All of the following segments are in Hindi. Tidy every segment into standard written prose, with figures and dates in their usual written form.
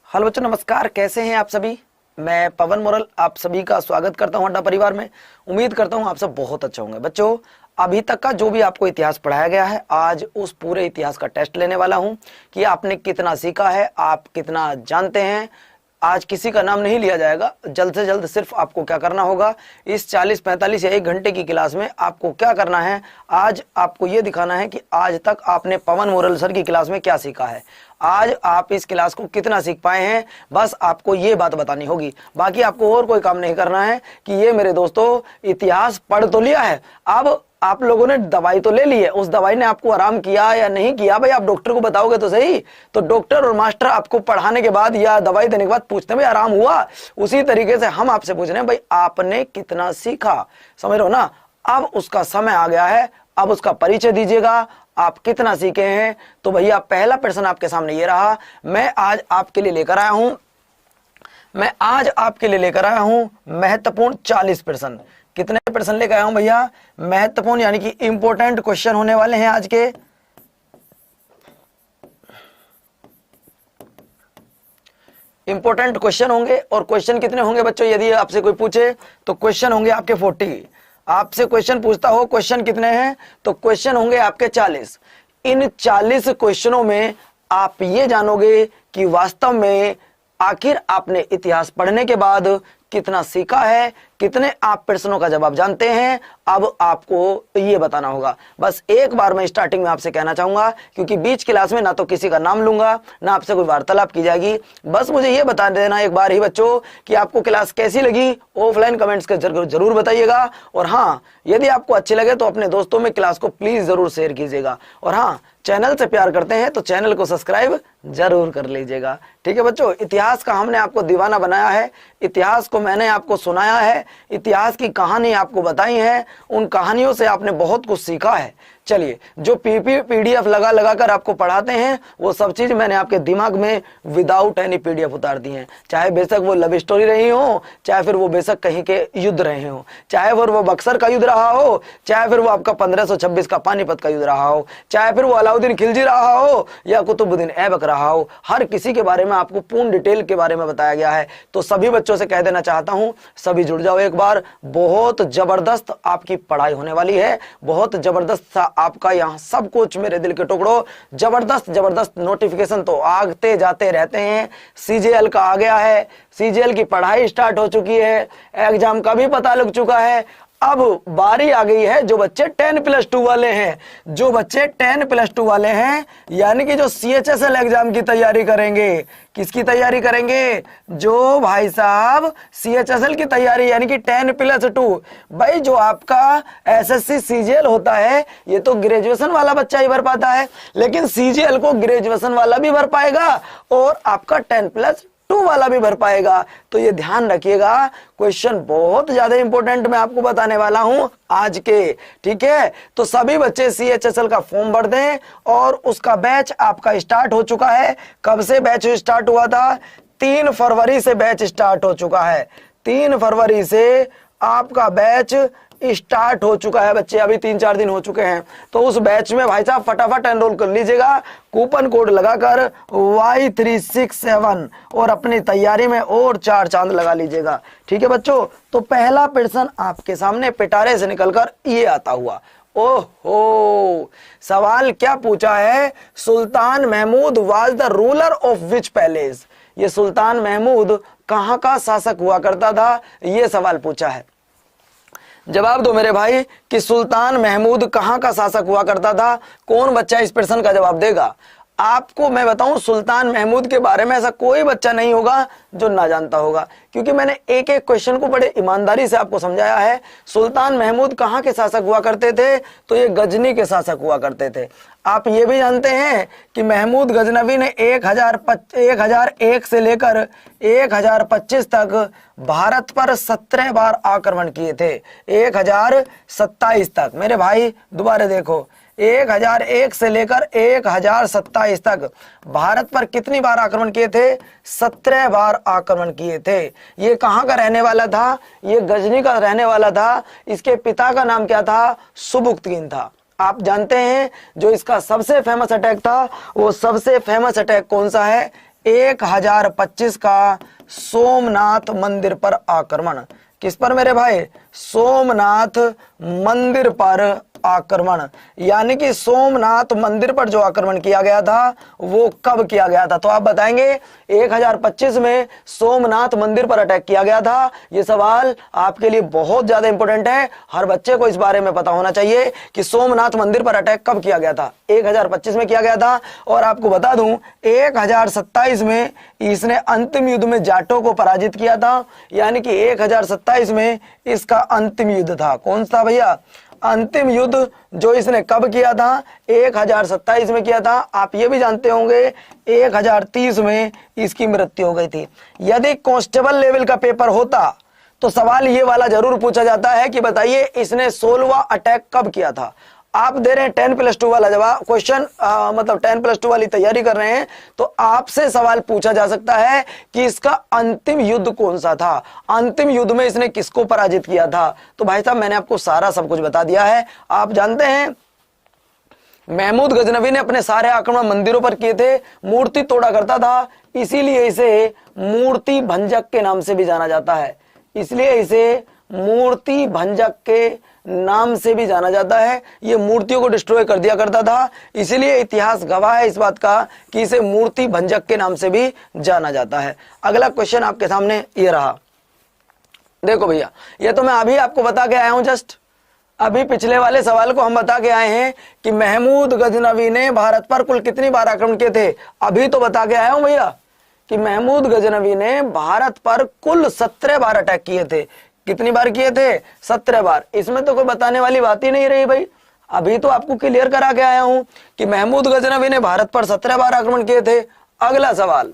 हेलो बच्चों, नमस्कार। कैसे हैं आप सभी। मैं पवन मोरल आप सभी का स्वागत करता हूं अड्डा परिवार में। उम्मीद करता हूं आप सब बहुत अच्छे होंगे। बच्चों, अभी तक का जो भी आपको इतिहास पढ़ाया गया है, आज उस पूरे इतिहास का टेस्ट लेने वाला हूं कि आपने कितना सीखा है, आप कितना जानते हैं। आज किसी का नाम नहीं लिया जाएगा। जल्द से जल्द सिर्फ आपको क्या करना होगा, इस 40-45 या 1 घंटे की क्लास में आपको क्या करना है, आज आपको ये दिखाना है कि आज तक आपने पवन मोरल सर की क्लास में क्या सीखा है, आज आप इस क्लास को कितना सीख पाए हैं। बस आपको ये बात बतानी होगी, बाकी आपको और कोई काम नहीं करना है कि ये मेरे दोस्तों इतिहास पढ़ तो लिया है, अब आप लोगों ने दवाई तो ले ली है, उस दवाई ने आपको आराम किया या नहीं किया, भाई आप डॉक्टर को बताओगे तो सही। तो डॉक्टर और मास्टर आपको पढ़ाने के बाद या दवाई देने के बाद पूछते हैं भाई आराम हुआ, उसी तरीके से हम आपसे पूछ रहे हैं भाई आपने कितना सीखा। समझ लो ना। अब उसका समय आ गया है, अब उसका परिचय दीजिएगा, आप कितना सीखे हैं। तो भैया पहला प्रश्न आपके सामने ये रहा। मैं आज आपके लिए लेकर आया हूं महत्वपूर्ण 40 प्रश्न। कितने प्रश्न लेकर आया हूं भैया? महत्वपूर्ण, यानी कि इंपॉर्टेंट क्वेश्चन होने वाले हैं आज के। इंपॉर्टेंट क्वेश्चन होंगे। और क्वेश्चन कितने होंगे बच्चों? यदि आपसे कोई पूछे तो क्वेश्चन होंगे आपके 40। आपसे क्वेश्चन पूछता हो क्वेश्चन कितने हैं, तो क्वेश्चन होंगे आपके 40। इन 40 क्वेश्चनों में आप ये जानोगे कि वास्तव में आखिर आपने इतिहास पढ़ने के बाद कितना सीखा है, कितने आप प्रश्नों का जवाब जानते हैं। अब आपको ये बताना होगा। बस एक बार मैं स्टार्टिंग में आपसे कहना चाहूंगा, क्योंकि बीच क्लास में ना तो किसी का नाम लूंगा ना आपसे कोई वार्तालाप की जाएगी। बस मुझे ये बता देना एक बार ही बच्चों कि आपको क्लास कैसी लगी। ऑफलाइन कमेंट्स के जरूर बताइएगा। और हाँ, यदि आपको अच्छी लगे तो अपने दोस्तों में क्लास को प्लीज जरूर शेयर कीजिएगा। और हाँ, चैनल से प्यार करते हैं तो चैनल को सब्सक्राइब जरूर कर लीजिएगा। ठीक है बच्चों, इतिहास का हमने आपको दीवाना बनाया है, इतिहास को मैंने आपको सुनाया है, इतिहास की कहानी आपको बताई है, उन कहानियों से आपने बहुत कुछ सीखा है। चलिए, जो पीडीएफ लगा कर आपको पढ़ाते हैं वो सब चीज मैंने आपके दिमाग में विदाउट एनी पीडीएफ उतार दी है। चाहे बेशक वो लव स्टोरी रही हो, चाहे फिर वो बेशक कहीं के युद्ध रहे हो, चाहे फिर वो बक्सर का युद्ध रहा हो, चाहे फिर वो आपका 1526 का पानीपत का युद्ध रहा हो, चाहे फिर वो अलाउद्दीन खिलजी रहा हो या कुतुबुद्दीन ऐबक रहा हो, हर किसी के बारे में आपको पूर्ण डिटेल के बारे में बताया गया है। तो सभी बच्चों से कह देना चाहता हूं, सभी जुड़ जाओ एक बार। बहुत जबरदस्त आपकी पढ़ाई होने वाली है, बहुत जबरदस्त आपका यहाँ सब कुछ। मेरे दिल के टुकड़ों, जबरदस्त नोटिफिकेशन तो आते जाते रहते हैं। सीजीएल का आ गया है, सीजीएल की पढ़ाई स्टार्ट हो चुकी है, एग्जाम का भी पता लग चुका है। अब बारी आ गई है जो बच्चे 10+2 वाले हैं, जो बच्चे 10+2 वाले हैं, यानी कि जो CHSL एग्जाम की तैयारी करेंगे। किसकी तैयारी करेंगे? जो भाई साहब CHSL की तैयारी, यानी कि 10+2। भाई जो आपका SSC CGL होता है, ये तो ग्रेजुएशन वाला बच्चा ही भर पाता है, लेकिन CGL को ग्रेजुएशन वाला भी भर पाएगा और आपका 10+2 वाला भी भर पाएगा। तो ये ध्यान रखिएगा, क्वेश्चन बहुत ज्यादा इंपॉर्टेंट मैं आपको बताने वाला हूं आज के। ठीक है, तो सभी बच्चे CHSL का फॉर्म भर दें और उसका बैच आपका स्टार्ट हो चुका है। कब से बैच स्टार्ट हुआ था? 3 फरवरी से बैच स्टार्ट हो चुका है। 3 फरवरी से आपका बैच स्टार्ट हो चुका है बच्चे, अभी 3-4 दिन हो चुके हैं। तो उस बैच में भाई साहब फटाफट एनरोल कर लीजिएगा, कूपन कोड लगाकर Y367 और अपनी तैयारी में और 4 चांद लगा लीजिएगा। ठीक है बच्चों, तो पहला प्रश्न आपके सामने पिटारे से निकलकर ये आता हुआ। ओहो, सवाल क्या पूछा है? Sultan Mahmud was the ruler of which palace? ये सुल्तान महमूद कहां का शासक हुआ करता था, ये सवाल पूछा है। जवाब दो मेरे भाई कि सुल्तान महमूद कहां का शासक हुआ करता था। कौन बच्चा इस प्रश्न का जवाब देगा? आपको मैं बताऊं, सुल्तान महमूद के बारे में ऐसा कोई बच्चा नहीं होगा जो ना जानता होगा, क्योंकि मैंने एक एक क्वेश्चन को बड़े ईमानदारी से आपको समझाया है। सुल्तान महमूद कहाँ के शासक हुआ करते थे? तो ये गजनी के शासक हुआ करते थे। आप ये भी जानते हैं कि महमूद गजनवी ने 1001 से लेकर 1025 तक भारत पर 17 बार आक्रमण किए थे। 1027 तक मेरे भाई, दोबारा देखो, 1001 से लेकर 1027 तक भारत पर कितनी बार आक्रमण किए थे? 17 बार आक्रमण किए थे। ये कहाँ का रहने वाला था? ये गजनी का रहने वाला था। इसके पिता का नाम क्या था? सुबुक्तगीन था। आप जानते हैं जो इसका सबसे फेमस अटैक था, वो सबसे फेमस अटैक कौन सा है? 1025 का सोमनाथ मंदिर पर आक्रमण। किस पर मेरे भाई? सोमनाथ मंदिर पर आक्रमण। यानी कि सोमनाथ मंदिर पर जो आक्रमण किया गया था वो कब किया गया था? तो आप बताएंगे 1025 में सोमनाथ मंदिर पर अटैक किया गया था। ये सवाल आपके लिए बहुत ज्यादा इंपॉर्टेंट है, हर बच्चे को इस बारे में पता होना चाहिए कि सोमनाथ मंदिर पर अटैक कब किया गया था। 1025 में किया गया था। और आपको बता दूं 1027 में इसने अंतिम युद्ध में जाटों को पराजित किया था। यानी कि 1027 में इसका अंतिम युद्ध था। कौन सा भैया? अंतिम युद्ध जो इसने कब किया था? 1027 में किया था। आप ये भी जानते होंगे 1030 में इसकी मृत्यु हो गई थी। यदि कांस्टेबल लेवल का पेपर होता तो सवाल ये वाला जरूर पूछा जाता है कि बताइए इसने 16वां अटैक कब किया था। आप दे रहे हैं 10+2 वाला जवाब क्वेश्चन, मतलब 10+2 वाली तैयारी कर रहे हैं, तो आपसे सवाल पूछा जा सकता है कि इसका अंतिम युद्ध कौन सा था, अंतिम युद्ध में इसने किसको पराजित किया था। तो भाई साहब मैंने आपको सारा सब कुछ बता दिया है। आप जानते हैं महमूद गजनवी ने अपने सारे आक्रमण मंदिरों पर किए थे, मूर्ति तोड़ा करता था, इसीलिए इसे मूर्ति भंजक के नाम से भी जाना जाता है। इसलिए इसे मूर्ति भंजक के नाम से भी जाना जाता है। ये मूर्तियों को डिस्ट्रॉय कर दिया करता था, इसीलिए इतिहास गवाह है इस बात का कि इसे मूर्ति भंजक के नाम से भी जाना जाता है। अगला क्वेश्चन आपके सामने ये रहा। देखो भैया, ये तो मैं अभी आपको बता के आया हूं, जस्ट अभी पिछले वाले सवाल को हम बता के आए हैं कि महमूद गजनवी ने भारत पर कुल कितनी बार आक्रमण किए थे। अभी तो बता के आया हूं भैया कि महमूद गजनवी ने भारत पर कुल 17 बार अटैक किए थे। कितनी बार किए थे? 17 बार। इसमें तो कोई बताने वाली बात ही नहीं रही भाई। अभी तो आपको क्लियर करा के आया हूं कि महमूद गजनवी ने भारत पर 17 बार आक्रमण किए थे। अगला सवाल,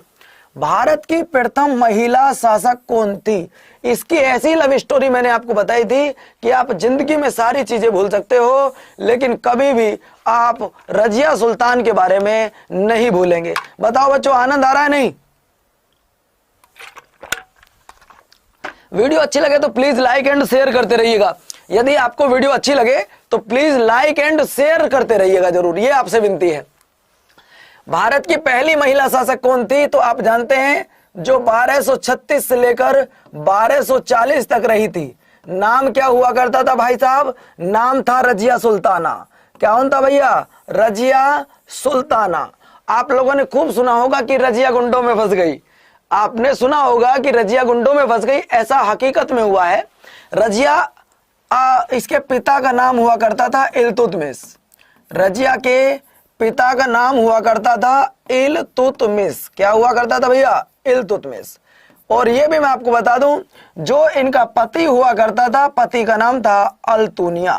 भारत की प्रथम महिला शासक कौन थी? इसकी ऐसी लव स्टोरी मैंने आपको बताई थी कि आप जिंदगी में सारी चीजें भूल सकते हो, लेकिन कभी भी आप रजिया सुल्तान के बारे में नहीं भूलेंगे। बताओ बच्चों, आनंद आ रहा है? नहीं? वीडियो अच्छी लगे तो प्लीज लाइक एंड शेयर करते रहिएगा। यदि आपको वीडियो अच्छी लगे तो प्लीज लाइक एंड शेयर करते रहिएगा जरूर, ये आपसे विनती है। भारत की पहली महिला शासक कौन थी? तो आप जानते हैं जो 1236 से लेकर 1240 तक रही थी। नाम क्या हुआ करता था भाई साहब? नाम था रजिया सुल्ताना। क्या होता भैया? रजिया सुल्ताना। आप लोगों ने खूब सुना होगा कि रजिया गुंडों में फंस गई। आपने सुना होगा कि रजिया गुंडों में फंस गई, ऐसा हकीकत में हुआ है। रजिया इसके पिता का नाम हुआ करता था इल्तुतमिश। रजिया के पिता का नाम हुआ करता था इल्तुतमिश। क्या हुआ करता था भैया? इल्तुतमिश। और ये भी मैं आपको बता दूं, जो इनका पति हुआ करता था, पति का नाम था अल्तुनिया।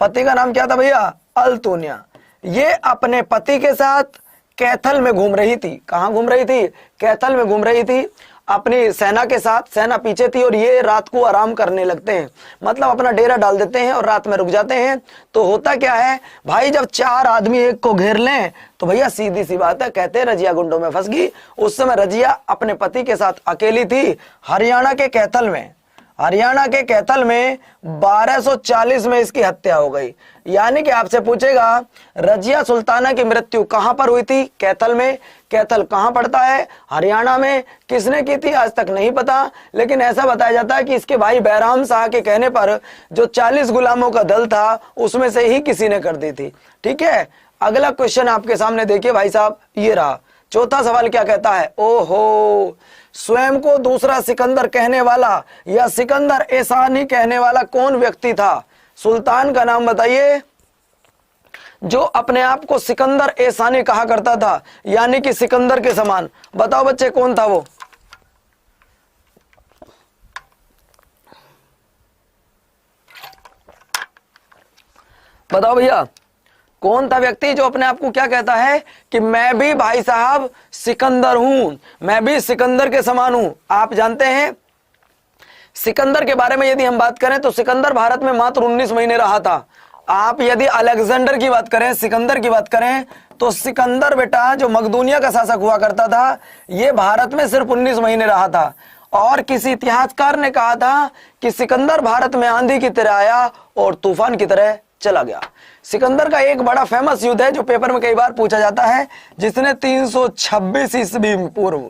पति का नाम क्या था भैया? अल्तुनिया। ये अपने पति के साथ कैथल में घूम रही थी। कहां घूम रही थी? कैथल में घूम रही थी अपनी सेना के साथ। सेना पीछे थी और ये रात को आराम करने लगते हैं, मतलब अपना डेरा डाल देते हैं और रात में रुक जाते हैं। तो होता क्या है भाई, जब 4 आदमी एक को घेर लें तो भैया सीधी सी बात है, कहते हैं रजिया गुंडों में फंस गई। उस समय रजिया अपने पति के साथ अकेली थी हरियाणा के कैथल में। हरियाणा के कैथल में 1240 में इसकी हत्या हो गई। यानी कि आपसे पूछेगा रजिया सुल्ताना की मृत्यु कहां पर हुई थी? कैथल में। कैथल कहां पड़ता है? हरियाणा में। किसने की थी आज तक नहीं पता, लेकिन ऐसा बताया जाता है कि इसके भाई बैराम शाह के कहने पर जो 40 गुलामों का दल था उसमें से ही किसी ने कर दी थी। ठीक है, अगला क्वेश्चन आपके सामने देखिए भाई साहब, ये रहा। चौथा सवाल क्या कहता है? ओहो, स्वयं को दूसरा सिकंदर कहने वाला या सिकंदर एसानी कहने वाला कौन व्यक्ति था? सुल्तान का नाम बताइए जो अपने आप को सिकंदर एसानी कहा करता था, यानी कि सिकंदर के समान। बताओ बच्चे कौन था वो? बताओ भैया कौन था व्यक्ति जो अपने आप को क्या कहता है कि मैं भी भाई साहब सिकंदर हूं, मैं भी सिकंदर के समान हूं। आप जानते हैं सिकंदर के बारे में यदि हम बात करें तो सिकंदर भारत में मात्र 19 महीने रहा था। आप यदि अलेक्जेंडर की बात करें, सिकंदर की बात करें, तो सिकंदर बेटा जो मकदूनिया का शासक हुआ करता था, ये भारत में सिर्फ 19 महीने रहा था। और किसी इतिहासकार ने कहा था कि सिकंदर भारत में आंधी की तरह आया और तूफान की तरह चला गया। सिकंदर का एक बड़ा फेमस युद्ध है जो पेपर में कई बार पूछा जाता है, जिसने 326 ईस्वी पूर्व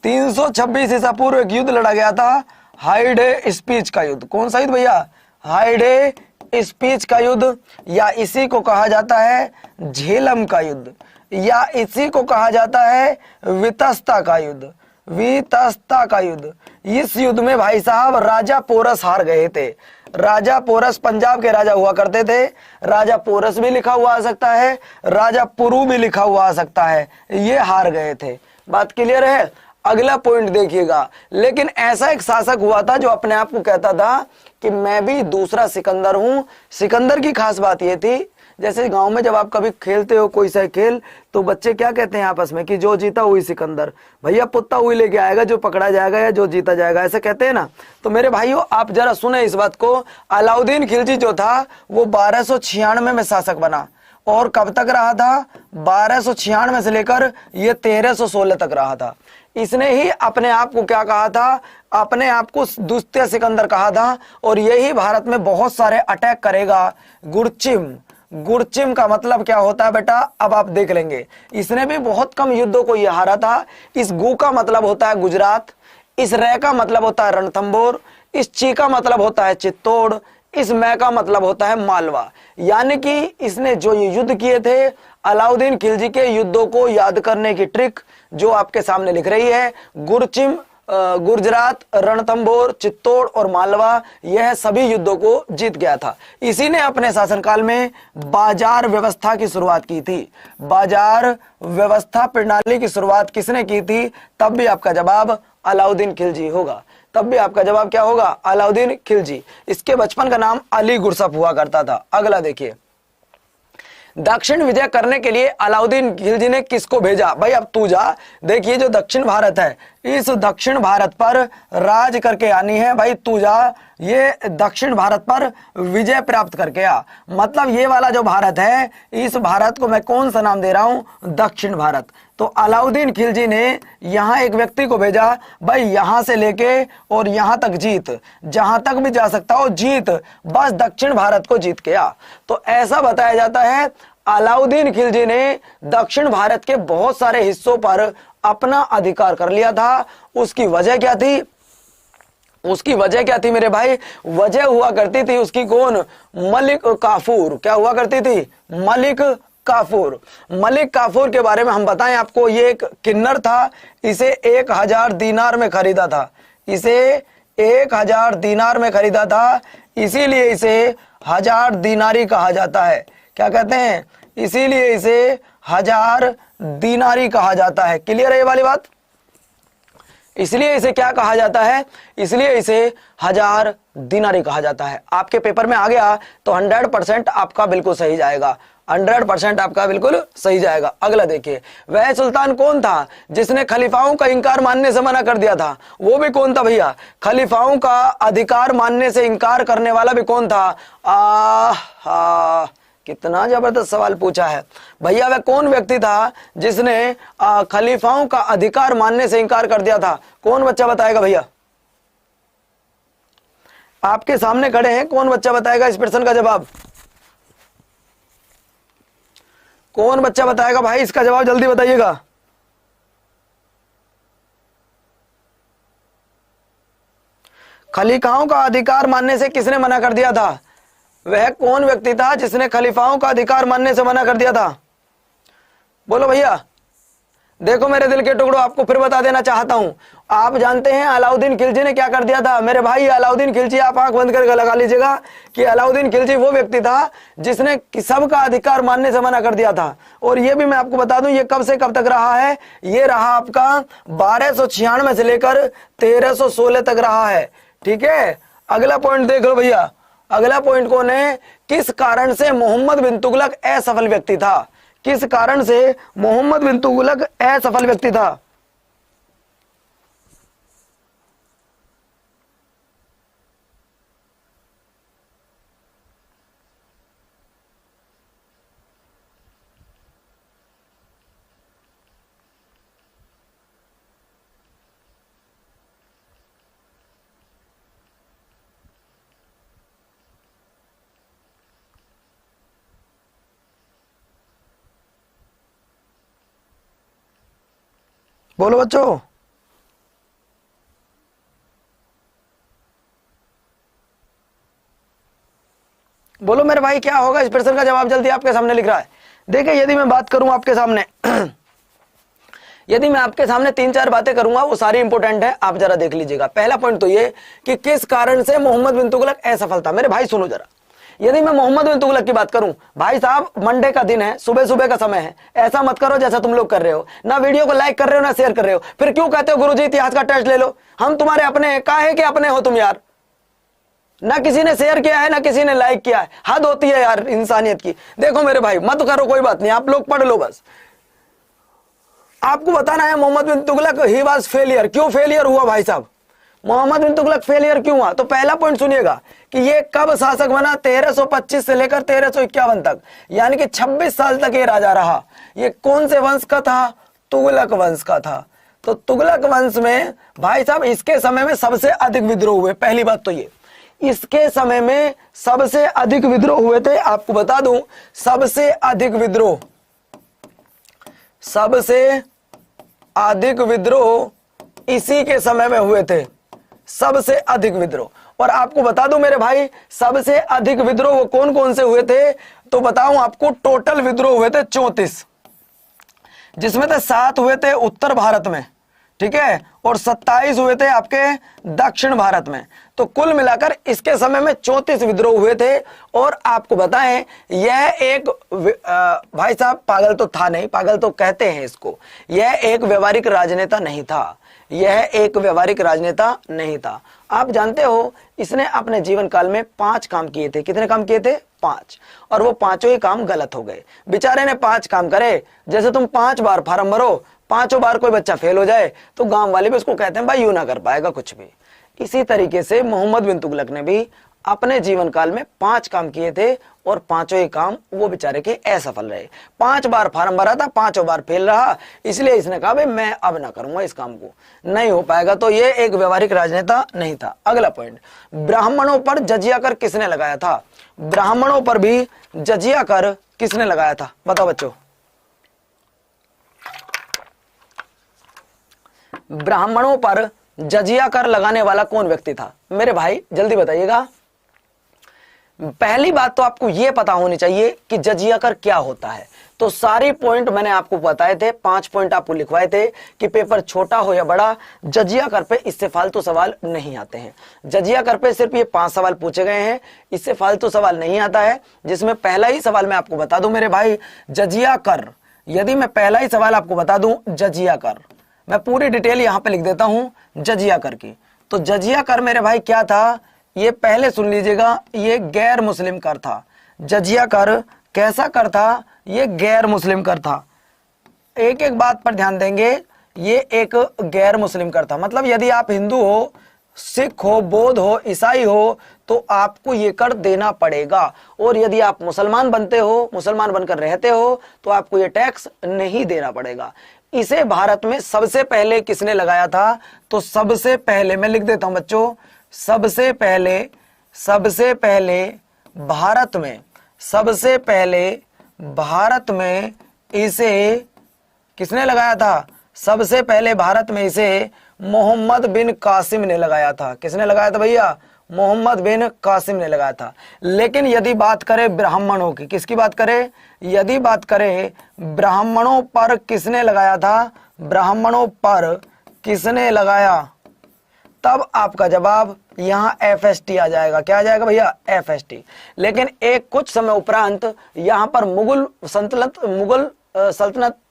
326 ईसा पूर्व एक युद्ध लड़ा गया था, हाइडे स्पीच का युद्ध। कौन सा युद्ध भैया? हाइडे स्पीच का युद्ध, या इसी को कहा जाता है झेलम का युद्ध, या इसी को कहा जाता है वितस्ता का युद्ध, वितस्ता का युद्ध। इस युद्ध में भाई साहब राजा पोरस हार गए थे। राजा पोरस पंजाब के राजा हुआ करते थे। राजा पोरस भी लिखा हुआ आ सकता है, राजा पुरु भी लिखा हुआ आ सकता है, ये हार गए थे। बात क्लियर है? अगला पॉइंट देखिएगा, लेकिन ऐसा एक शासक हुआ था जो अपने आप को कहता था कि मैं भी दूसरा सिकंदर हूं। सिकंदर की खास बात यह थी, जैसे गांव में जब आप कभी खेलते हो कोई सा खेल, तो बच्चे क्या कहते हैं आपस में कि जो जीता वही सिकंदर, भैया पुत्ता वही लेके आएगा जो पकड़ा जाएगा या जो जीता जाएगा, ऐसे कहते हैं ना। तो मेरे भाइयों आप जरा सुने इस बात को। अलाउद्दीन खिलजी जो था वो 1296 में शासक बना, और कब तक रहा था? 1296 से लेकर ये 1316 तक रहा था। इसने ही अपने आप को क्या कहा था? अपने आप को द्वितीय सिकंदर कहा था, और यही भारत में बहुत सारे अटैक करेगा। गुरचिम, गुरचिम का मतलब क्या होता है बेटा? अब आप देख लेंगे। इसने भी बहुत कम युद्धों को यह हारा था। इस गु का मतलब होता है गुजरात, इस रे का मतलब होता है रणथंबोर, इस ची का मतलब होता है चित्तौड़, इस मै का मतलब होता है मालवा। यानी कि इसने जो ये युद्ध किए थे, अलाउद्दीन खिलजी के युद्धों को याद करने की ट्रिक जो आपके सामने लिख रही है, गुरचिम, गुजरात, रणथंबोर, चित्तौड़ और मालवा, यह सभी युद्धों को जीत गया था। इसी ने अपने शासनकाल में बाजार व्यवस्था की शुरुआत की थी। बाजार व्यवस्था प्रणाली की शुरुआत किसने की थी? तब भी आपका जवाब अलाउद्दीन खिलजी होगा। तब भी आपका जवाब क्या होगा? अलाउद्दीन खिलजी। इसके बचपन का नाम अली गुरसफ हुआ करता था। अगला देखिए, दक्षिण विजय करने के लिए अलाउद्दीन खिलजी ने किसको भेजा? भाई अब तू जा। देखिए जो दक्षिण भारत है, इस दक्षिण भारत पर राज करके आनी है भाई, तू जा। ये दक्षिण भारत पर विजय प्राप्त करके आ। मतलब ये वाला जो भारत है, इस भारत को मैं कौन सा नाम दे रहा हूं? दक्षिण भारत। तो अलाउद्दीन खिलजी ने यहां एक व्यक्ति को भेजा, भाई यहां से लेके और यहां तक जीत, जहां तक भी जा सकता हो जीत, बस दक्षिण भारत को जीत के आ। तो ऐसा बताया जाता है अलाउद्दीन खिलजी ने दक्षिण भारत के बहुत सारे हिस्सों पर अपना अधिकार कर लिया था। उसकी वजह क्या थी? उसकी वजह क्या थी मेरे भाई? वजह हुआ करती थी उसकी कौन? मलिक काफूर। क्या हुआ करती थी? मलिक काफूर। मलिक काफूर के बारे में हम बताएं आपको, ये एक किन्नर था। इसे 1000 दीनार में खरीदा था। इसे 1000 दीनार में खरीदा था, इसीलिए इसे 1000 दीनारी कहा जाता है। क्या कहते हैं? इसीलिए इसे 1000 दीनारी कहा जाता है। क्लियर है ये वाली बात? इसलिए इसे क्या कहा जाता है? इसलिए इसे 1000 दीनारी कहा जाता है। आपके पेपर में आ गया तो 100% आपका बिल्कुल सही जाएगा। 100% आपका बिल्कुल सही जाएगा। अगला देखिए, वह सुल्तान कौन था जिसने खलीफाओं का इंकार मानने से मना कर दिया था? वो भी कौन था भैया? खलीफाओं का अधिकार मानने से इंकार करने वाला भी कौन था? कितना जबरदस्त सवाल पूछा है भैया। वह कौन व्यक्ति था जिसने खलीफाओं का अधिकार मानने से इंकार कर दिया था? कौन बच्चा बताएगा भैया? आपके सामने खड़े हैं, कौन बच्चा बताएगा इस प्रश्न का जवाब? कौन बच्चा बताएगा भाई इसका जवाब? जल्दी बताइएगा। खलीफाओं का अधिकार मानने से किसने मना कर दिया था? वह कौन व्यक्ति था जिसने खलीफाओं का अधिकार मानने से मना कर दिया था? बोलो भैया। देखो मेरे दिल के टुकड़ों, आपको फिर बता देना चाहता हूं। आप जानते हैं अलाउद्दीन खिलजी ने क्या कर दिया था? मेरे भाई अलाउद्दीन खिलजी, आप आंख बंद करके लगा लीजिएगा कि अलाउद्दीन खिलजी वो व्यक्ति था जिसने सबका अधिकार मानने से मना कर दिया था। और ये भी मैं आपको बता दूं, ये कब से कब तक रहा है? ये रहा आपका 1296 से लेकर 1316 तक रहा है। ठीक है, अगला पॉइंट देख लो भैया। अगला पॉइंट कौन है? किस कारण से मोहम्मद बिन तुगलक असफल व्यक्ति था? किस कारण से मोहम्मद बिन तुगलक असफल व्यक्ति था? बोलो बच्चों। बोलो मेरे भाई क्या होगा? इस प्रश्न का जवाब जल्दी आपके सामने लिख रहा है। देखिए यदि मैं बात करूं आपके सामने यदि मैं आपके सामने 3-4 बातें करूंगा वो सारी इंपॉर्टेंट है, आप जरा देख लीजिएगा। पहला पॉइंट तो ये कि किस कारण से मोहम्मद बिन तुगलक असफल था। मेरे भाई सुनो जरा, यदि मैं मोहम्मद बिन तुगलक की बात करूं, भाई साहब मंडे का दिन है, सुबह सुबह का समय है, ऐसा मत करो जैसा तुम लोग कर रहे हो, ना वीडियो को लाइक कर रहे हो ना शेयर कर रहे हो, फिर क्यों कहते हो गुरुजी इतिहास का टेस्ट ले लो। हम तुम्हारे अपने काहे के अपने हो तुम यार? ना किसी ने शेयर किया है ना किसी ने लाइक किया है, हद होती है यार इंसानियत की। देखो मेरे भाई मत करो, कोई बात नहीं, आप लोग पढ़ लो बस। आपको बताना है मोहम्मद बिन तुगलक ही वाज फेलियर। क्यों फेलियर हुआ भाई साहब? मोहम्मद बिन तुगलक फेलियर क्यों हुआ? तो पहला पॉइंट सुनिएगा कि ये कब शासक बना, 1325 से लेकर 1351 तक, यानी कि 26 साल तक ये राजा रहा। ये कौन से वंश का था? तुगलक वंश का था। तो तुगलक वंश में भाई साहब इसके समय में सबसे अधिक विद्रोह हुए। पहली बात तो ये, इसके समय में सबसे अधिक विद्रोह हुए थे। आपको बता दूं, सबसे अधिक विद्रोह इसी के समय में हुए थे, सबसे अधिक विद्रोह। और आपको बता दूं मेरे भाई, सबसे अधिक विद्रोह वो कौन कौन से हुए थे? तो बताऊं आपको, टोटल विद्रोह हुए थे 34, जिसमें से 7 हुए थे उत्तर भारत में, ठीक है, और 27 हुए थे आपके दक्षिण भारत में। तो कुल मिलाकर इसके समय में 34 विद्रोह हुए थे। और आपको बताएं, यह एक भाई साहब पागल तो था नहीं, पागल तो कहते हैं इसको, यह एक व्यवहारिक राजनेता नहीं था, यह एक व्यवहारिक राजनेता नहीं था। आप जानते हो इसने अपने जीवन काल में 5 काम किए थे। कितने काम किए थे? 5। और वो पांचों ही काम गलत हो गए। बेचारे ने 5 काम करे। जैसे तुम 5 बार फार्म भरो, 5 बार कोई बच्चा फेल हो जाए तो गांव वाले भी उसको कहते हैं भाई यूं ना कर पाएगा कुछ भी। इसी तरीके से मोहम्मद बिन तुगलक ने भी अपने जीवन काल में 5 काम किए थे और पांचों ही काम वो बेचारे के असफल रहे। 5 बार फार्म भरा था, 5 बार फेल रहा, इसलिए इसने कहा भाई मैं अब ना करूंगा इस काम को, नहीं हो पाएगा। तो ये एक व्यवहारिक राजनेता नहीं था। अगला पॉइंट, ब्राह्मणों पर जजिया कर किसने लगाया था? ब्राह्मणों पर भी जजिया कर किसने लगाया था? बताओ बच्चों। ब्राह्मणों पर जजिया कर लगाने वाला कौन व्यक्ति था? मेरे भाई जल्दी बताइएगा। पहली बात तो आपको यह पता होनी चाहिए कि जजिया कर क्या होता है। तो सारी पॉइंट मैंने आपको बताए थे, 5 पॉइंट आपको लिखवाए थे कि पेपर छोटा हो या बड़ा, जजिया कर पे इससे फालतू सवाल नहीं आते हैं। जजिया कर पे सिर्फ ये 5 सवाल पूछे गए हैं, इससे फालतू सवाल नहीं आता है। जिसमें पहला ही सवाल मैं आपको बता दूं मेरे भाई, जजिया कर, यदि मैं पहला ही सवाल आपको बता दूं जजिया कर, मैं पूरी डिटेल यहां पे लिख देता हूं जजिया कर की। तो जजिया कर मेरे भाई क्या था, ये पहले सुन लीजिएगा, ये गैर मुस्लिम कर था। जजिया कर कैसा कर था? ये गैर मुस्लिम कर था। एक एक बात पर ध्यान देंगे, ये एक गैर मुस्लिम कर था। मतलब यदि आप हिंदू हो, सिख हो, बौद्ध हो, ईसाई हो तो आपको ये कर देना पड़ेगा। और यदि आप मुसलमान बनते हो, मुसलमान बनकर रहते हो तो आपको ये टैक्स नहीं देना पड़ेगा। इसे भारत में सबसे पहले किसने लगाया था? तो सबसे पहले मैं लिख देता हूं बच्चों, सबसे पहले भारत में इसे किसने लगाया था? सबसे पहले भारत में इसे मोहम्मद बिन कासिम ने लगाया था। किसने लगाया था भैया? मोहम्मद बिन कासिम ने लगाया था। लेकिन यदि बात करें ब्राह्मणों की, किसकी बात करें? यदि बात करें ब्राह्मणों पर किसने लगाया था? ब्राह्मणों पर किसने लगाया? तब आपका जवाब यहां FST आ जाएगा। क्या आ जाएगा भैया? FST। लेकिन एक कुछ समय उपरांत यहां पर मुगल सल्तनत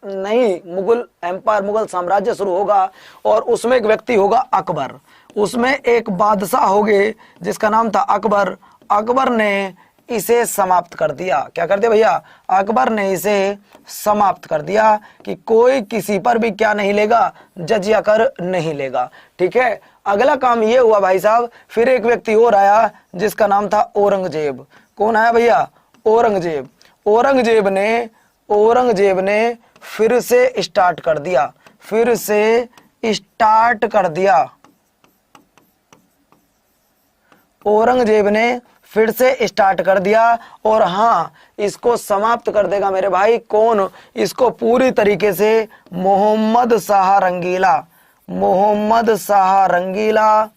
नहीं, मुगल एम्पायर, मुगल साम्राज्य शुरू होगा और उसमें एक व्यक्ति होगा अकबर, उसमें एक बादशाह होगे जिसका नाम था अकबर। अकबर ने इसे समाप्त कर दिया। क्या कर दिया भैया? अकबर ने इसे समाप्त कर दिया कि कोई किसी पर भी क्या नहीं लेगा? जजिया कर नहीं लेगा। ठीक है, अगला काम ये हुआ भाई साहब, फिर एक व्यक्ति और आया जिसका नाम था औरंगजेब। कौन आया भैया? औरंगजेब। औरंगजेब ने फिर से स्टार्ट कर दिया, औरंगजेब ने फिर से स्टार्ट कर दिया और हाँ इसको समाप्त कर देगा मेरे भाई कौन, इसको पूरी तरीके से मोहम्मद शाह रंगीला, मोहम्मद शाह रंगीला,